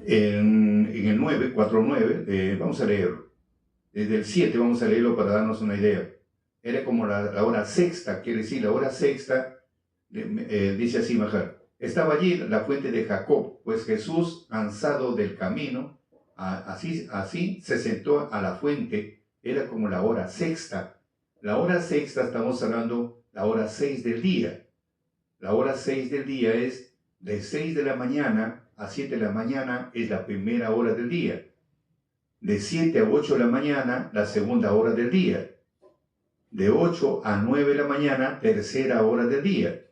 en el 9, 4:9, vamos a leerlo, desde el 7 vamos a leerlo para darnos una idea. Era como la hora sexta, quiere decir la hora sexta, dice así, Majar. Estaba allí la fuente de Jacob, pues Jesús, cansado del camino, así se sentó a la fuente, era como la hora sexta. La hora sexta estamos hablando la hora 6 del día. La hora 6 del día es de 6 de la mañana a 7 de la mañana es la primera hora del día. De 7 a 8 de la mañana, la segunda hora del día. De 8 a 9 de la mañana, tercera hora del día.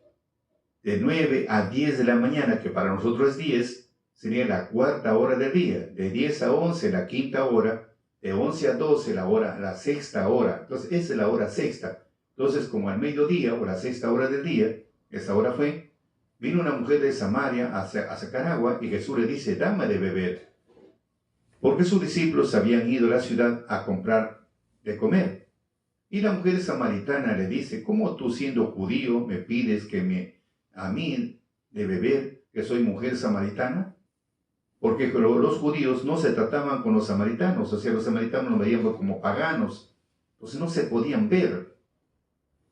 De 9 a 10 de la mañana, que para nosotros es 10, sería la cuarta hora del día. De 10 a 11, la quinta hora. De 11 a 12, la sexta hora. Entonces, esa es la hora sexta. Entonces, como al mediodía, o la sexta hora del día, esa hora fue, vino una mujer de Samaria a sacar agua, y Jesús le dice, dame de beber. Porque sus discípulos habían ido a la ciudad a comprar de comer. Y la mujer samaritana le dice, ¿cómo tú siendo judío me pides a mí de beber, que soy mujer samaritana? Porque los judíos no se trataban con los samaritanos, o sea, los samaritanos los veían como paganos, entonces no se podían ver.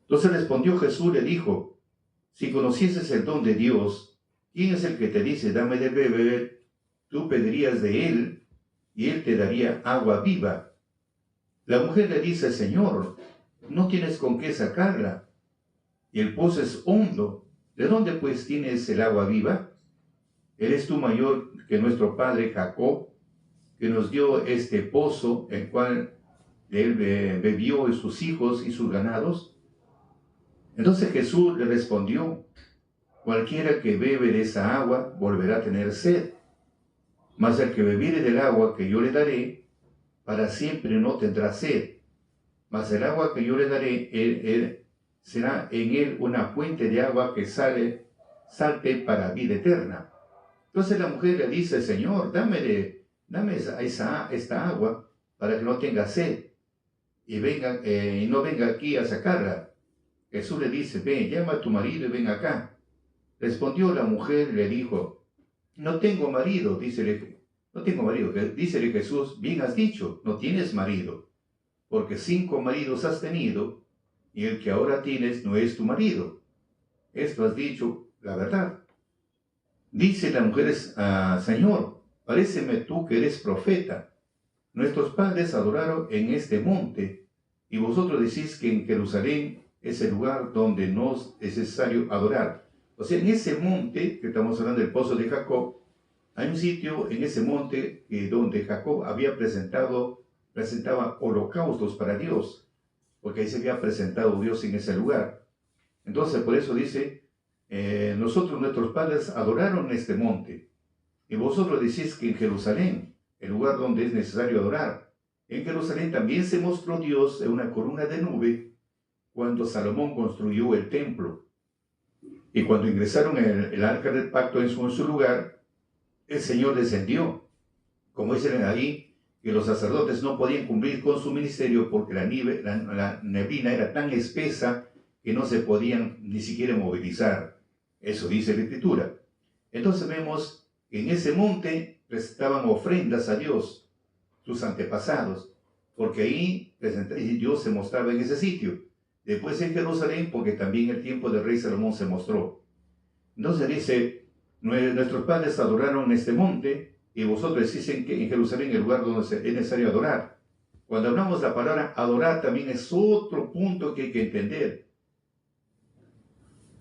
Entonces respondió Jesús, le dijo, si conocieses el don de Dios, ¿quién es el que te dice, dame de beber? Tú pedirías de él, y él te daría agua viva. La mujer le dice, Señor, no tienes con qué sacarla, y el pozo es hondo. ¿De dónde pues tienes el agua viva? ¿Eres tú mayor que nuestro padre Jacob, que nos dio este pozo, el cual él bebió, y sus hijos y sus ganados? Entonces Jesús le respondió, cualquiera que bebe de esa agua volverá a tener sed, mas el que bebiere del agua que yo le daré, para siempre no tendrá sed, mas el agua que yo le daré, será en él una fuente de agua que salte para vida eterna. Entonces la mujer le dice, Señor, dame esta agua para que no tenga sed y no venga aquí a sacarla. Jesús le dice, ven, llama a tu marido y ven acá. Respondió la mujer y le dijo, no tengo marido, dícele Jesús, bien has dicho, no tienes marido, porque 5 maridos has tenido, y el que ahora tienes no es tu marido. Esto has dicho la verdad. Dice la mujer, Señor, paréceme tú que eres profeta. Nuestros padres adoraron en este monte, y vosotros decís que en Jerusalén es el lugar donde nos es necesario adorar. O sea, en ese monte, que estamos hablando del pozo de Jacob, hay un sitio en ese monte donde Jacob presentaba holocaustos para Dios, porque ahí se había presentado Dios en ese lugar. Entonces, por eso dice, nuestros padres adoraron en este monte, y vosotros decís que en Jerusalén, el lugar donde es necesario adorar. En Jerusalén también se mostró Dios en una columna de nube cuando Salomón construyó el templo. Y cuando ingresaron el arca del pacto en su lugar, el Señor descendió. Como dicen ahí, que los sacerdotes no podían cumplir con su ministerio porque la neblina era tan espesa que no se podían ni siquiera movilizar. Eso dice la Escritura. Entonces vemos que en ese monte presentaban ofrendas a Dios, sus antepasados, porque ahí Dios se mostraba en ese sitio. después en Jerusalén, porque también el tiempo del rey Salomón se mostró. Entonces dice, nuestros padres adoraron en este monte, y vosotros decís que en Jerusalén el lugar donde es necesario adorar. Cuando hablamos de la palabra adorar, también es otro punto que hay que entender.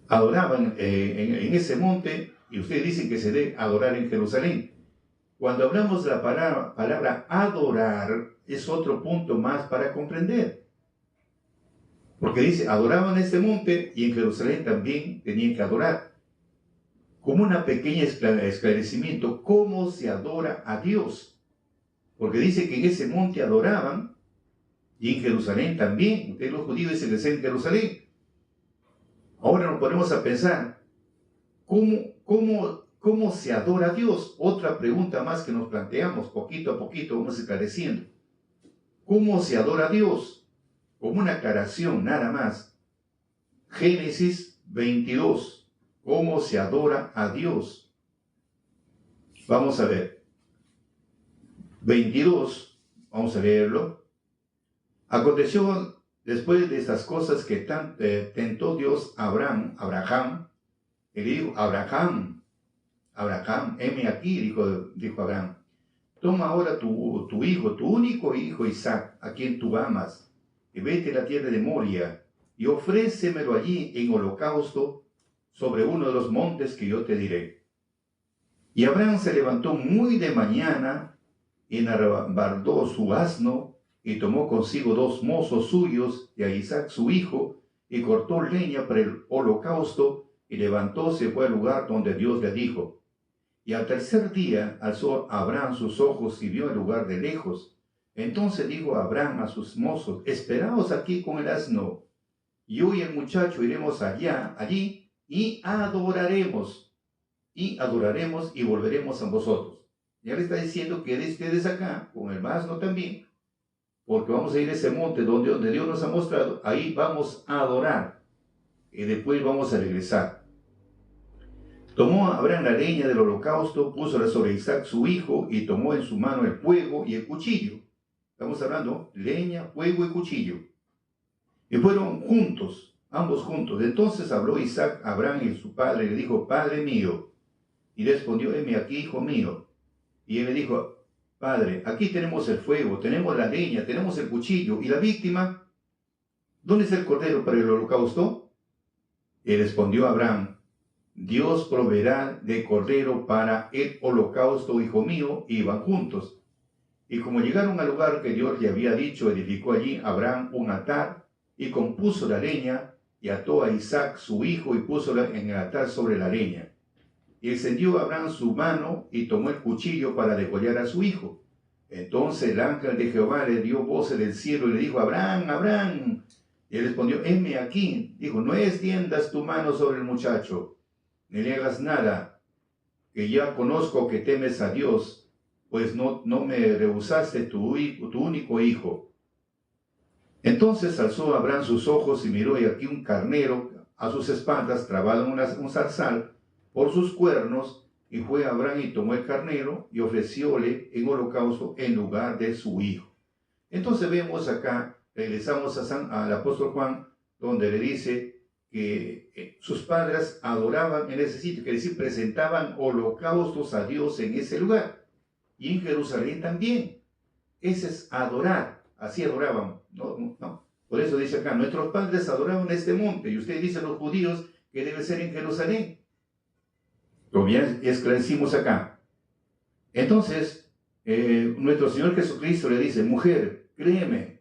Adoraban en ese monte, y ustedes dicen que se debe adorar en Jerusalén. Cuando hablamos de la palabra adorar, es otro punto más para comprender. Porque dice, adoraban en este monte, y en Jerusalén también tenían que adorar. Como una pequeña esclarecimiento, ¿cómo se adora a Dios? Porque dice que en ese monte adoraban, y en Jerusalén también. Ustedes los judíos dicen que es en Jerusalén. Ahora nos ponemos a pensar, ¿cómo se adora a Dios? Otra pregunta más que nos planteamos, poquito a poquito vamos esclareciendo. ¿Cómo se adora a Dios? Como una aclaración, nada más. Génesis 22. ¿Cómo se adora a Dios? Vamos a ver. 22, vamos a leerlo. Aconteció después de estas cosas que tentó Dios a Abraham, y le dijo, Abraham, heme aquí, dijo Abraham, toma ahora tu hijo, tu único hijo Isaac, a quien tú amas, y vete a la tierra de Moria, y ofrécemelo allí en holocausto sobre uno de los montes que yo te diré. Y Abraham se levantó muy de mañana, y enarbardó su asno, y tomó consigo 2 mozos suyos y a Isaac su hijo, y cortó leña para el holocausto, y levantóse y fue al lugar donde Dios le dijo. Y al tercer día alzó Abraham sus ojos y vio el lugar de lejos. Entonces dijo Abraham a sus mozos, esperaos aquí con el asno, yo y el muchacho iremos allí, y adoraremos y volveremos a vosotros. Ya le está diciendo que ustedes acá, con el asno también, porque vamos a ir a ese monte donde Dios nos ha mostrado, ahí vamos a adorar, y después vamos a regresar. Tomó Abraham la leña del holocausto, púsola sobre Isaac su hijo, y tomó en su mano el fuego y el cuchillo. Estamos hablando, leña, fuego y cuchillo. Y fueron juntos, ambos juntos. Entonces habló Isaac a Abraham y su padre, y le dijo, Padre mío. Y respondió, heme aquí, hijo mío. Y él le dijo, Padre, aquí tenemos el fuego, tenemos la leña, tenemos el cuchillo, ¿y la víctima? ¿Dónde está el cordero para el holocausto? Y respondió Abraham, Dios proveerá de cordero para el holocausto, hijo mío, y iban juntos. Y como llegaron al lugar que Dios le había dicho, edificó allí Abraham un altar, y compuso la leña, y ató a Isaac su hijo, y púsola en el altar sobre la leña. Y extendió Abraham su mano, y tomó el cuchillo para degollar a su hijo. Entonces el ángel de Jehová le dio voces del cielo, y le dijo, Abraham, Abraham. Y él respondió, heme aquí. Dijo, no extiendas tu mano sobre el muchacho, ni le hagas nada, que ya conozco que temes a Dios, pues no me rehusaste tu único hijo. Entonces alzó Abraham sus ojos y miró, y aquí un carnero a sus espaldas, trabado en un zarzal por sus cuernos, y fue Abraham y tomó el carnero y ofrecióle en holocausto en lugar de su hijo. Entonces vemos acá, regresamos al apóstol Juan, donde le dice que sus padres adoraban en ese sitio, que es decir, presentaban holocaustos a Dios en ese lugar. Y en Jerusalén también. Ese es adorar. Así adoraban. No. Por eso dice acá, nuestros padres adoraban este monte. Y ustedes dicen los judíos que debe ser en Jerusalén. Como ya esclarecimos acá. Entonces, nuestro Señor Jesucristo le dice, mujer, créeme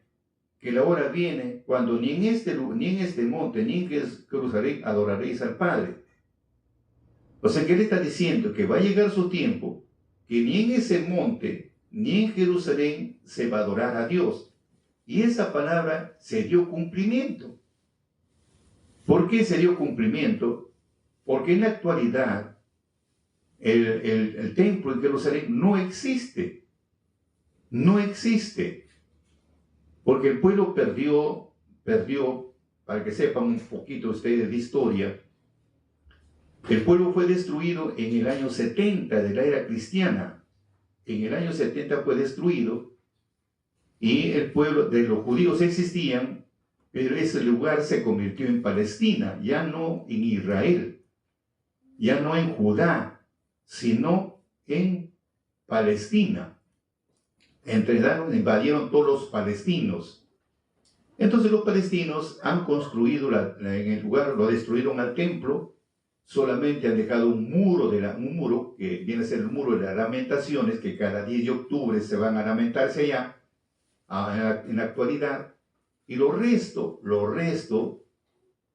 que la hora viene cuando ni en este monte, ni en Jerusalén adoraréis al Padre. O sea, que Él está diciendo que va a llegar su tiempo que ni en ese monte, ni en Jerusalén se va a adorar a Dios. Y esa palabra se dio cumplimiento. ¿Por qué se dio cumplimiento? Porque en la actualidad el templo en Jerusalén no existe. No existe. Porque el pueblo perdió, para que sepan un poquito ustedes de historia, el pueblo fue destruido en el año 70 de la era cristiana. En el año 70 fue destruido, y el pueblo de los judíos existían, pero ese lugar se convirtió en Palestina, ya no en Israel, ya no en Judá, sino en Palestina. Entraron, invadieron todos los palestinos. Entonces los palestinos han construido en el lugar, lo destruyeron al templo, solamente han dejado un muro que viene a ser el muro de las lamentaciones, que cada 10 de octubre se van a lamentarse allá, en la actualidad. Y lo resto,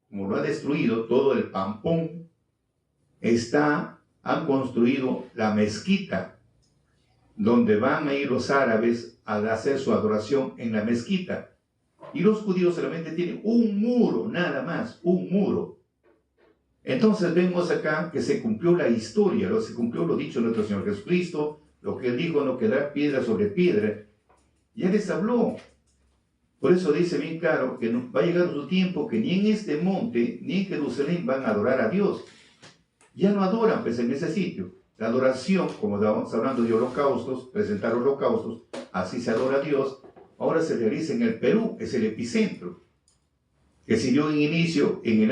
como lo ha destruido, todo el Pampón, han construido la mezquita, donde van a ir los árabes a hacer su adoración en la mezquita. Y los judíos solamente tienen un muro, nada más, un muro. Entonces vemos acá que se cumplió la historia, se cumplió lo dicho de nuestro Señor Jesucristo, lo que Él dijo, no quedar piedra sobre piedra. Ya les habló. Por eso dice bien claro que va a llegar su tiempo que ni en este monte, ni en Jerusalén van a adorar a Dios. Ya no adoran pues en ese sitio. La adoración, como estamos hablando de holocaustos, presentar holocaustos, así se adora a Dios. Ahora se realiza en el Perú, es el epicentro, que se dio en inicio en el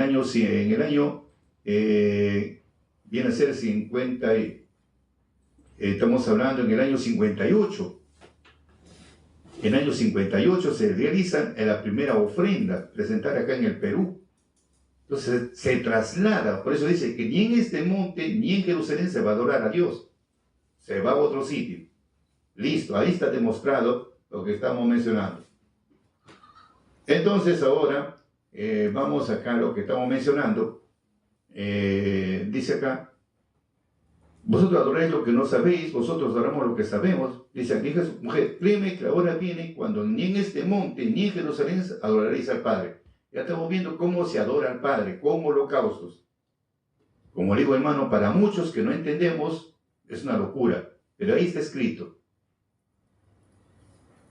año viene a ser 50, estamos hablando en el año 58. En el año 58 se realiza la primera ofrenda, presentada acá en el Perú. Entonces se traslada, por eso dice que ni en este monte, ni en Jerusalén se va a adorar a Dios. Se va a otro sitio. Listo, ahí está demostrado lo que estamos mencionando. Entonces ahora vamos acá a lo que estamos mencionando. Dice acá, vosotros adoráis lo que no sabéis, vosotros adoramos lo que sabemos. Dice aquí Jesús, mujer, créeme que ahora viene cuando ni en este monte ni en Jerusalén adoraréis al Padre. Ya estamos viendo cómo se adora al Padre, como holocaustos. Como digo, hermano, para muchos que no entendemos, es una locura, pero ahí está escrito.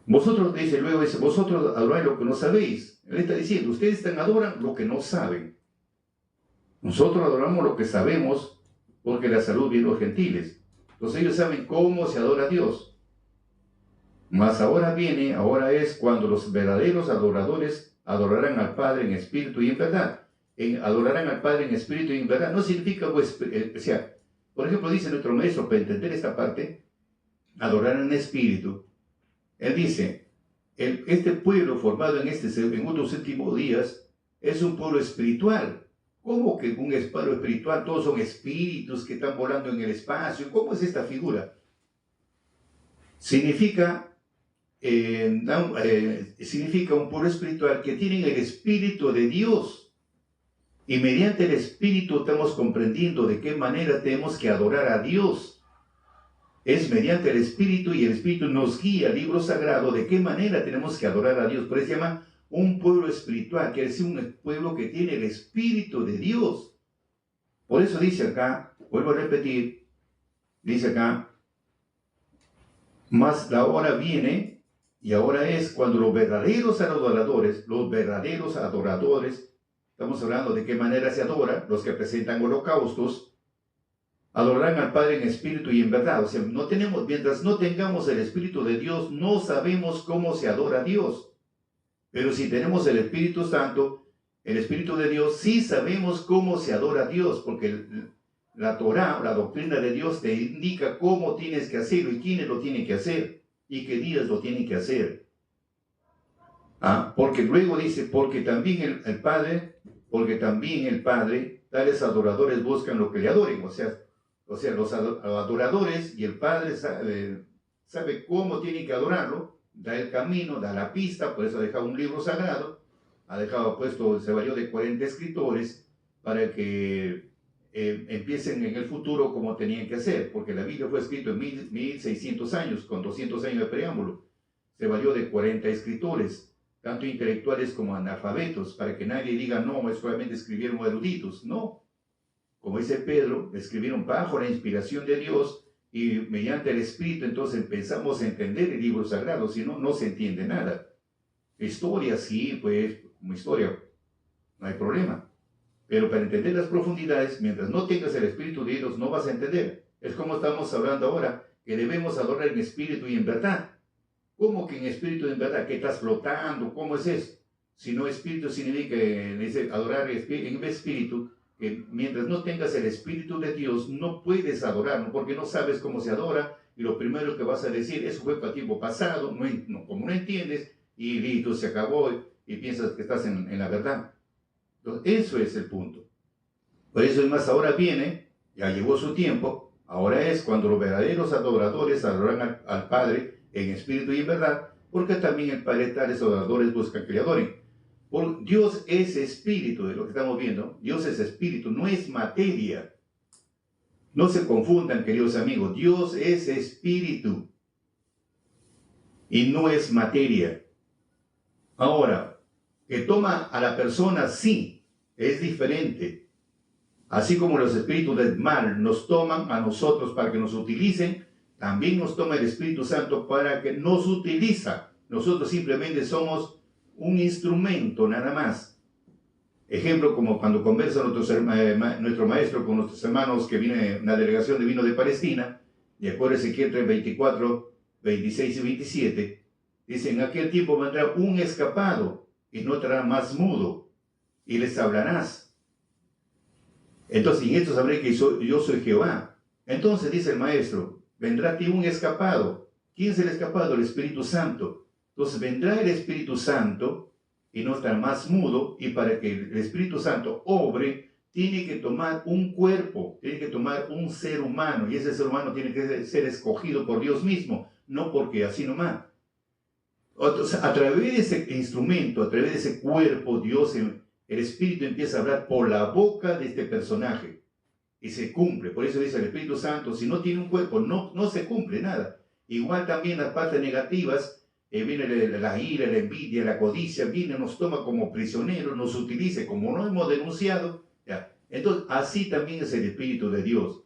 Vosotros, dice luego, vosotros adoráis lo que no sabéis. Él está diciendo, ustedes adoran lo que no saben. Nosotros adoramos lo que sabemos, porque la salud viene a los gentiles. Entonces ellos saben cómo se adora a Dios. Mas ahora es cuando los verdaderos adoradores adorarán al Padre en espíritu y en verdad. Adorarán al Padre en espíritu y en verdad. No significa, pues, por ejemplo, dice nuestro maestro, para entender esta parte, adorar en espíritu. Él dice, este pueblo formado en otros últimos días es un pueblo espiritual. ¿Cómo que un pueblo espiritual? Todos son espíritus que están volando en el espacio. ¿Cómo es esta figura? Significa un pueblo espiritual que tienen el Espíritu de Dios. Y mediante el Espíritu estamos comprendiendo de qué manera tenemos que adorar a Dios. Es mediante el Espíritu, y el Espíritu nos guía al libro sagrado de qué manera tenemos que adorar a Dios. Por eso se llama un pueblo espiritual, quiere decir un pueblo que tiene el Espíritu de Dios. Por eso dice acá, vuelvo a repetir, dice acá, mas la hora viene, y ahora es cuando los verdaderos adoradores, estamos hablando de qué manera se adora, los que presentan holocaustos, adorarán al Padre en espíritu y en verdad. O sea, mientras no tengamos el Espíritu de Dios, no sabemos cómo se adora a Dios. Pero si tenemos el Espíritu Santo, el Espíritu de Dios, sí sabemos cómo se adora a Dios, porque la Torá, la doctrina de Dios, te indica cómo tienes que hacerlo y quiénes lo tienen que hacer y qué días lo tienen que hacer. Porque luego dice, porque también el Padre, tales adoradores buscan lo que le adoren. O sea, los adoradores y el Padre sabe cómo tienen que adorarlo, da el camino, da la pista, por eso ha dejado un libro sagrado, se valió de 40 escritores para que empiecen en el futuro como tenían que hacer, porque la Biblia fue escrita en 1600 años, con 200 años de preámbulo. Se valió de 40 escritores, tanto intelectuales como analfabetos, para que nadie diga, no, solamente escribieron eruditos. No. Como dice Pedro, escribieron bajo la inspiración de Dios y mediante el Espíritu, entonces empezamos a entender el libro sagrado, si no, no se entiende nada. Historia, sí, pues, como historia, no hay problema. Pero para entender las profundidades, mientras no tengas el Espíritu de Dios, no vas a entender. Es como estamos hablando ahora, que debemos adorar en espíritu y en verdad. ¿Cómo que en espíritu y en verdad? ¿Que estás flotando? ¿Cómo es eso? sino espíritu significa, dice, adorar en espíritu, que mientras no tengas el espíritu de Dios, no puedes adorarlo, porque no sabes cómo se adora, y lo primero que vas a decir, eso fue para tiempo pasado, como no entiendes, y listo, se acabó, y piensas que estás en la verdad. Entonces, eso es el punto. Por eso es más, ahora viene, ya llegó su tiempo, ahora es cuando los verdaderos adoradores adoran al Padre en espíritu y en verdad, porque también el Padre tales adoradores buscan que le adoren. Dios es espíritu, de lo que estamos viendo. Dios es espíritu, no es materia. No se confundan, queridos amigos. Dios es espíritu y no es materia. Ahora, que toma a la persona, sí, es diferente. Así como los espíritus del mal nos toman a nosotros para que nos utilicen, también nos toma el Espíritu Santo para que nos utiliza. Nosotros simplemente somos un instrumento nada más. Ejemplo, como cuando conversa nuestro maestro con nuestros hermanos que viene una delegación de vino de Palestina, de acuerdo a Ezequiel 24, 26 y 27, dice, en aquel tiempo vendrá un escapado y no estará más mudo, y les hablarás. Entonces, en esto sabré que yo soy Jehová. Entonces dice el maestro, vendrá a ti un escapado. ¿Quién es el escapado? El Espíritu Santo. Entonces vendrá el Espíritu Santo y no estará más mudo, y para que el Espíritu Santo obre, tiene que tomar un cuerpo, tiene que tomar un ser humano, y ese ser humano tiene que ser escogido por Dios mismo, no porque así nomás. Entonces, a través de ese instrumento, a través de ese cuerpo, Dios, el Espíritu empieza a hablar por la boca de este personaje, y se cumple. Por eso dice el Espíritu Santo, si no tiene un cuerpo, no se cumple nada. Igual también las partes negativas, viene la ira, la envidia, la codicia, viene, nos toma como prisioneros, nos utiliza, como no hemos denunciado, ¿ya? Entonces, así también es el Espíritu de Dios.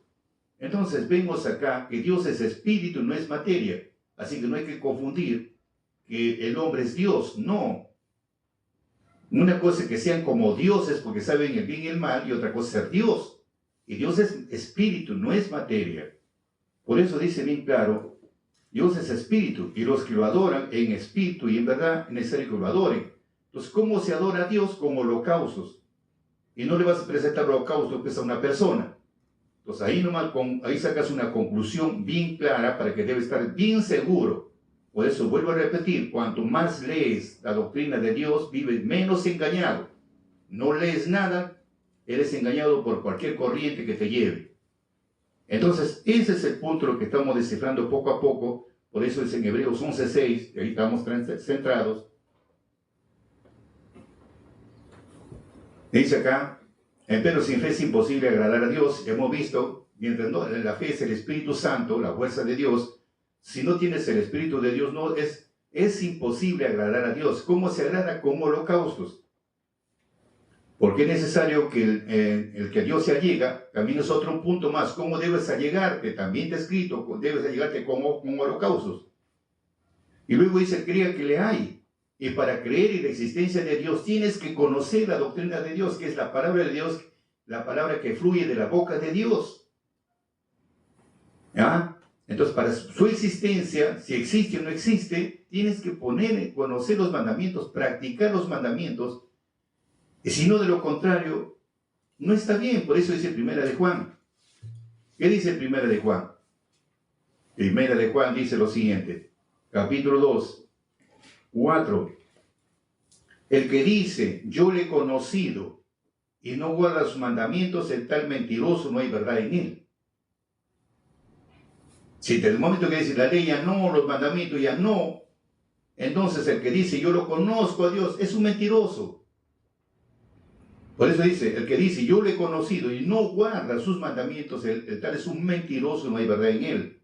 Entonces, vemos acá que Dios es espíritu, no es materia. Así que no hay que confundir que el hombre es Dios, no. Una cosa es que sean como dioses porque saben el bien y el mal, y otra cosa es ser Dios. Y Dios es espíritu, no es materia. Por eso dice bien claro, Dios es espíritu, y los que lo adoran en espíritu y en verdad es necesario que lo adoren. Entonces, ¿cómo se adora a Dios? Con holocaustos. Y no le vas a presentar holocausto que es a una persona. Entonces, ahí sacas una conclusión bien clara para que debes estar bien seguro. Por eso vuelvo a repetir, cuanto más lees la doctrina de Dios, vives menos engañado. No lees nada, eres engañado por cualquier corriente que te lleve. Entonces, ese es el punto lo que estamos descifrando poco a poco. Por eso es en Hebreos 11:6, que ahí estamos centrados. Dice acá, pero sin fe es imposible agradar a Dios. Hemos visto, mientras no, la fe es el Espíritu Santo, la fuerza de Dios. Si no tienes el Espíritu de Dios, no es imposible agradar a Dios. ¿Cómo se agrada? Con holocaustos. Porque es necesario que el que a Dios se allega, también es otro punto más. ¿Cómo debes allegarte? También está escrito, debes allegarte con holocaustos. Y luego dice, crea que le hay. Y para creer en la existencia de Dios, tienes que conocer la doctrina de Dios, que es la palabra de Dios, la palabra que fluye de la boca de Dios. ¿Ya? Entonces, para su existencia, si existe o no existe, tienes que conocer los mandamientos, practicar los mandamientos. Y si no, de lo contrario, no está bien. Por eso dice Primera de Juan. ¿Qué dice Primera de Juan? Primera de Juan dice lo siguiente. Capítulo 2, 4. El que dice, yo le he conocido, y no guarda sus mandamientos, el tal mentiroso, no hay verdad en él. Si desde el momento que dice la ley ya no, los mandamientos ya no, entonces el que dice, yo lo conozco a Dios, es un mentiroso. Por eso dice, el que dice, yo le he conocido y no guarda sus mandamientos, el tal es un mentiroso, no hay verdad en él.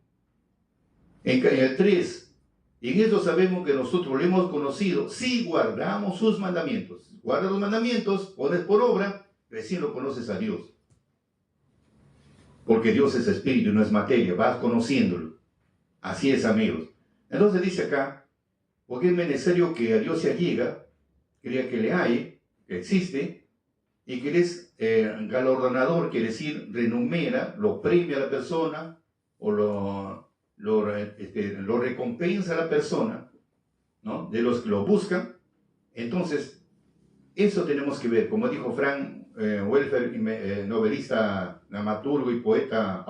En el 3, y en eso sabemos que nosotros lo hemos conocido si guardamos sus mandamientos. Guarda los mandamientos, pones por obra, recién lo conoces a Dios. Porque Dios es espíritu, no es materia, vas conociéndolo. Así es, amigos. Entonces dice acá, porque es necesario que a Dios se allega, crea que le hay, que existe, y que eres galardonador, quiere decir, renumera, lo premia a la persona, o lo recompensa a la persona, ¿no? De los que lo buscan. Entonces, Eso tenemos que ver, como dijo Frank Welfare, novelista, dramaturgo y poeta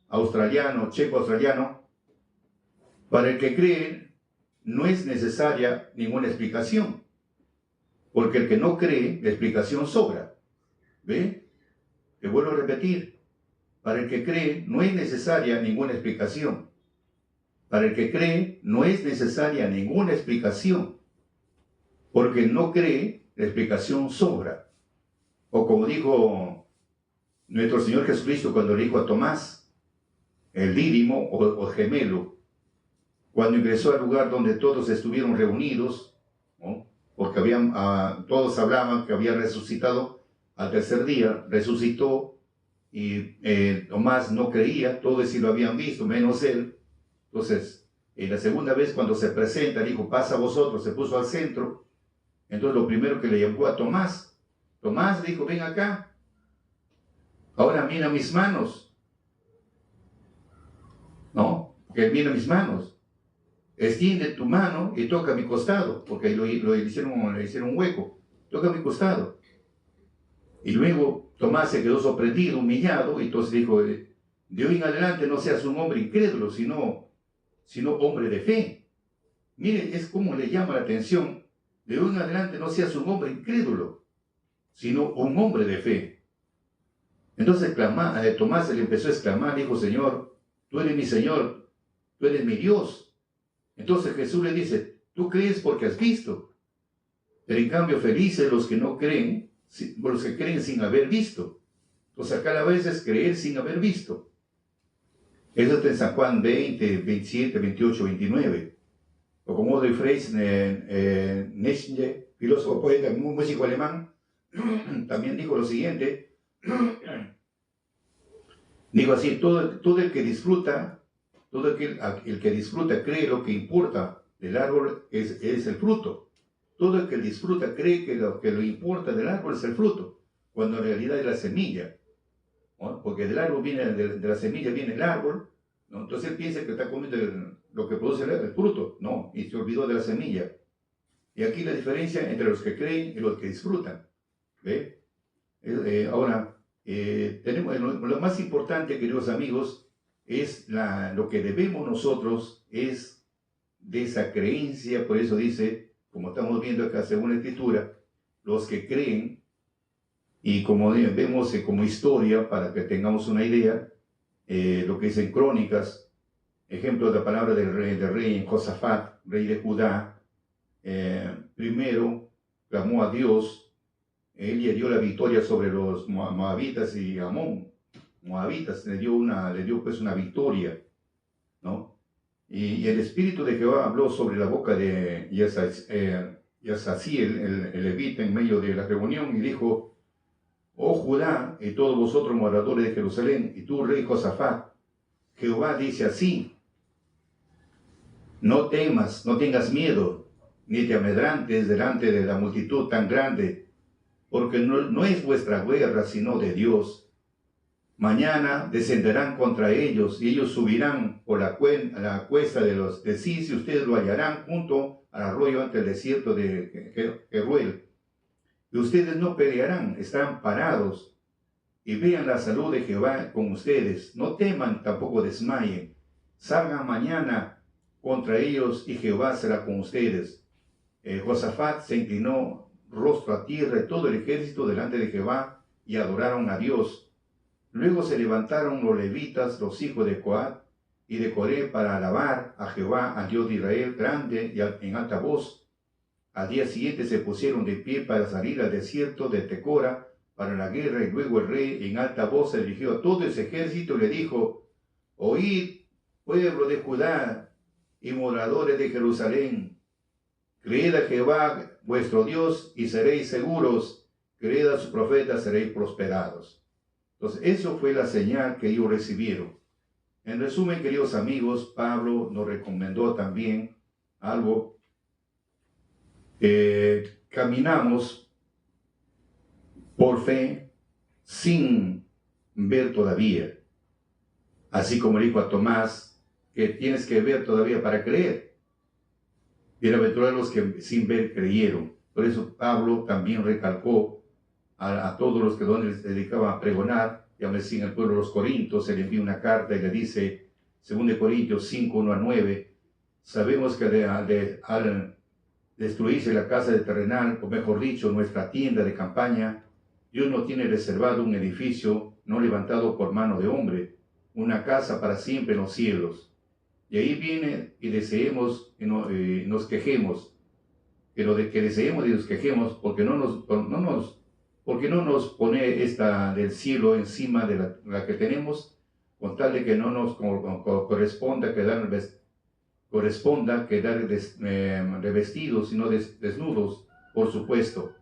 australiano, checo-australiano. Para el que cree, no es necesaria ninguna explicación, porque el que no cree, la explicación sobra. ¿Ve? Te vuelvo a repetir, para el que cree, no es necesaria ninguna explicación. Para el que cree, no es necesaria ninguna explicación, porque el no cree, la explicación sobra. O como dijo nuestro Señor Jesucristo cuando le dijo a Tomás, el dídimo o gemelo, cuando ingresó al lugar donde todos estuvieron reunidos, ¿no? Porque todos hablaban que había resucitado al tercer día, resucitó, y Tomás no creía, todos sí lo habían visto, menos él. Entonces, la segunda vez cuando se presenta, dijo, pasa a vosotros, se puso al centro. Entonces lo primero que le llamó a Tomás, dijo, ven acá, ahora mira mis manos, ¿no? Que mira mis manos, extiende tu mano y toca mi costado, porque ahí le hicieron un hueco, toca mi costado. Y luego Tomás se quedó sorprendido, humillado, y entonces dijo, de hoy en adelante no seas un hombre incrédulo, sino hombre de fe. Mire, es como le llama la atención, de hoy en adelante no seas un hombre incrédulo, sino un hombre de fe. Entonces Tomás le empezó a exclamar, dijo, Señor, tú eres mi Señor, tú eres mi Dios. Entonces Jesús le dice, tú crees porque has visto, pero en cambio felices los que no creen, los que creen sin haber visto. Entonces acá a veces creer sin haber visto. Eso está en San Juan 20, 27, 28, 29. O como de Friedrich Nietzsche, filósofo, poeta, músico alemán, también dijo lo siguiente. Digo así, todo el que disfruta, el que disfruta cree lo que importa del árbol es el fruto. Todo el que disfruta cree que lo importa del árbol es el fruto, cuando en realidad es la semilla, ¿no? Porque del árbol de la semilla viene el árbol, ¿no? Entonces él piensa que está comiendo lo que produce el fruto, no, y se olvidó de la semilla. Y aquí la diferencia entre los que creen y los que disfrutan. ¿Ve? Ahora, tenemos lo más importante, queridos amigos, es lo que debemos nosotros es de esa creencia. Por eso dice, como estamos viendo acá según la Escritura, los que creen, y como vemos como historia, para que tengamos una idea, lo que dice en Crónicas, ejemplo de la palabra del rey en Josafat, rey de Judá, primero clamó a Dios, él le dio la victoria sobre los moabitas y Amón. Moabitas le dio pues una victoria, ¿no? Y el Espíritu de Jehová habló sobre la boca de Yazaziel, el levita, en medio de la reunión, y dijo, oh Judá y todos vosotros moradores de Jerusalén, y tú rey Josafat, Jehová dice así, no temas, no tengas miedo, ni te amedrantes delante de la multitud tan grande, porque no es vuestra guerra, sino de Dios. Mañana descenderán contra ellos, y ellos subirán por la cuesta de Cis, y ustedes lo hallarán junto al arroyo ante el desierto de Jeruel. Y ustedes no pelearán, estarán parados, y vean la salud de Jehová con ustedes. No teman, tampoco desmayen. Salgan mañana contra ellos, y Jehová será con ustedes. Josafat se inclinó rostro a tierra, y todo el ejército delante de Jehová, y adoraron a Dios. Luego se levantaron los levitas, los hijos de Coat y de Coré, para alabar a Jehová, al Dios de Israel, grande y en alta voz. Al día siguiente se pusieron de pie para salir al desierto de Tecora para la guerra, y luego el rey en alta voz se dirigió a todo ese ejército y le dijo, oíd, pueblo de Judá y moradores de Jerusalén, creed a Jehová vuestro Dios y seréis seguros, creed a sus profetas, seréis prosperados. Entonces, eso fue la señal que ellos recibieron. En resumen, queridos amigos, Pablo nos recomendó también algo. Caminamos por fe sin ver todavía. Así como dijo a Tomás, que tienes que ver todavía para creer. Bienaventurados los que sin ver creyeron. Por eso Pablo también recalcó a todos los que donde les dedicaban a pregonar, ya me decían el pueblo de los Corintios, se le envía una carta y le dice, 2 Corintios 5, 1 a 9, sabemos que al destruirse la casa de terrenal, o mejor dicho, nuestra tienda de campaña, Dios nos tiene reservado un edificio no levantado por mano de hombre, una casa para siempre en los cielos. Y ahí viene y deseemos y nos quejemos, que deseemos y nos quejemos porque no nos pone esta del cielo encima de la que tenemos, con tal de que no nos corresponda quedar revestidos, sino desnudos, por supuesto.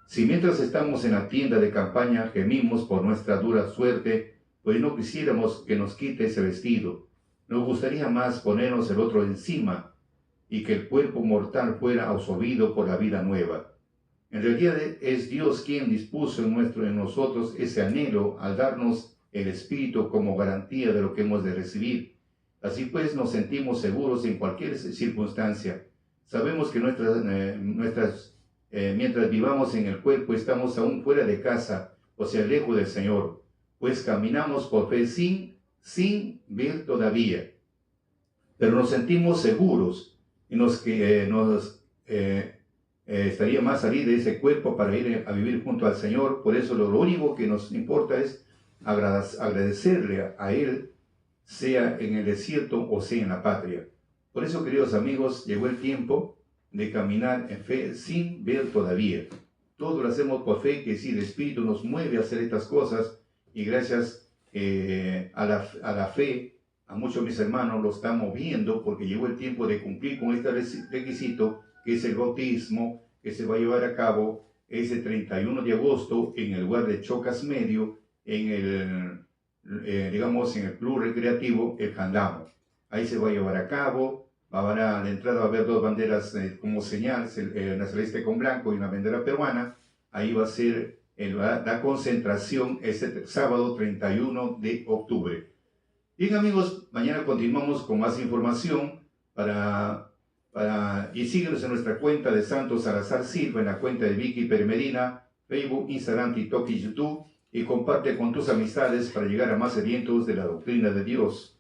Si mientras estamos en la tienda de campaña gemimos por nuestra dura suerte, pues no quisiéramos que nos quite ese vestido. Nos gustaría más ponernos el otro encima y que el cuerpo mortal fuera absorbido por la vida nueva. En realidad es Dios quien dispuso en nosotros ese anhelo al darnos el Espíritu como garantía de lo que hemos de recibir. Así pues nos sentimos seguros en cualquier circunstancia. Sabemos que mientras vivamos en el cuerpo estamos aún fuera de casa, o sea, lejos del Señor, pues caminamos por fe sin ver todavía. Pero nos sentimos seguros y estaría más salir de ese cuerpo para ir a vivir junto al Señor. Por eso lo único que nos importa es agradecerle a Él, sea en el desierto o sea en la patria. Por eso, queridos amigos, llegó el tiempo de caminar en fe sin ver todavía. Todo lo hacemos por fe, que sí, el Espíritu nos mueve a hacer estas cosas, y gracias a la fe, a muchos de mis hermanos lo están moviendo, porque llegó el tiempo de cumplir con este requisito, que es el bautismo, que se va a llevar a cabo ese 31 de agosto en el lugar de Chocas Medio, en el club recreativo El Candamo. Ahí se va a llevar a cabo. A la entrada va a haber dos banderas como señal, una celeste con blanco y una bandera peruana. Ahí va a ser la concentración este sábado 31 de octubre. Bien, amigos, mañana continuamos con más información y síguenos en nuestra cuenta de Santos Salazar Silva, en la cuenta de Vicky Pérez Medina, Facebook, Instagram, TikTok y YouTube, y comparte con tus amistades para llegar a más sedientos de la doctrina de Dios.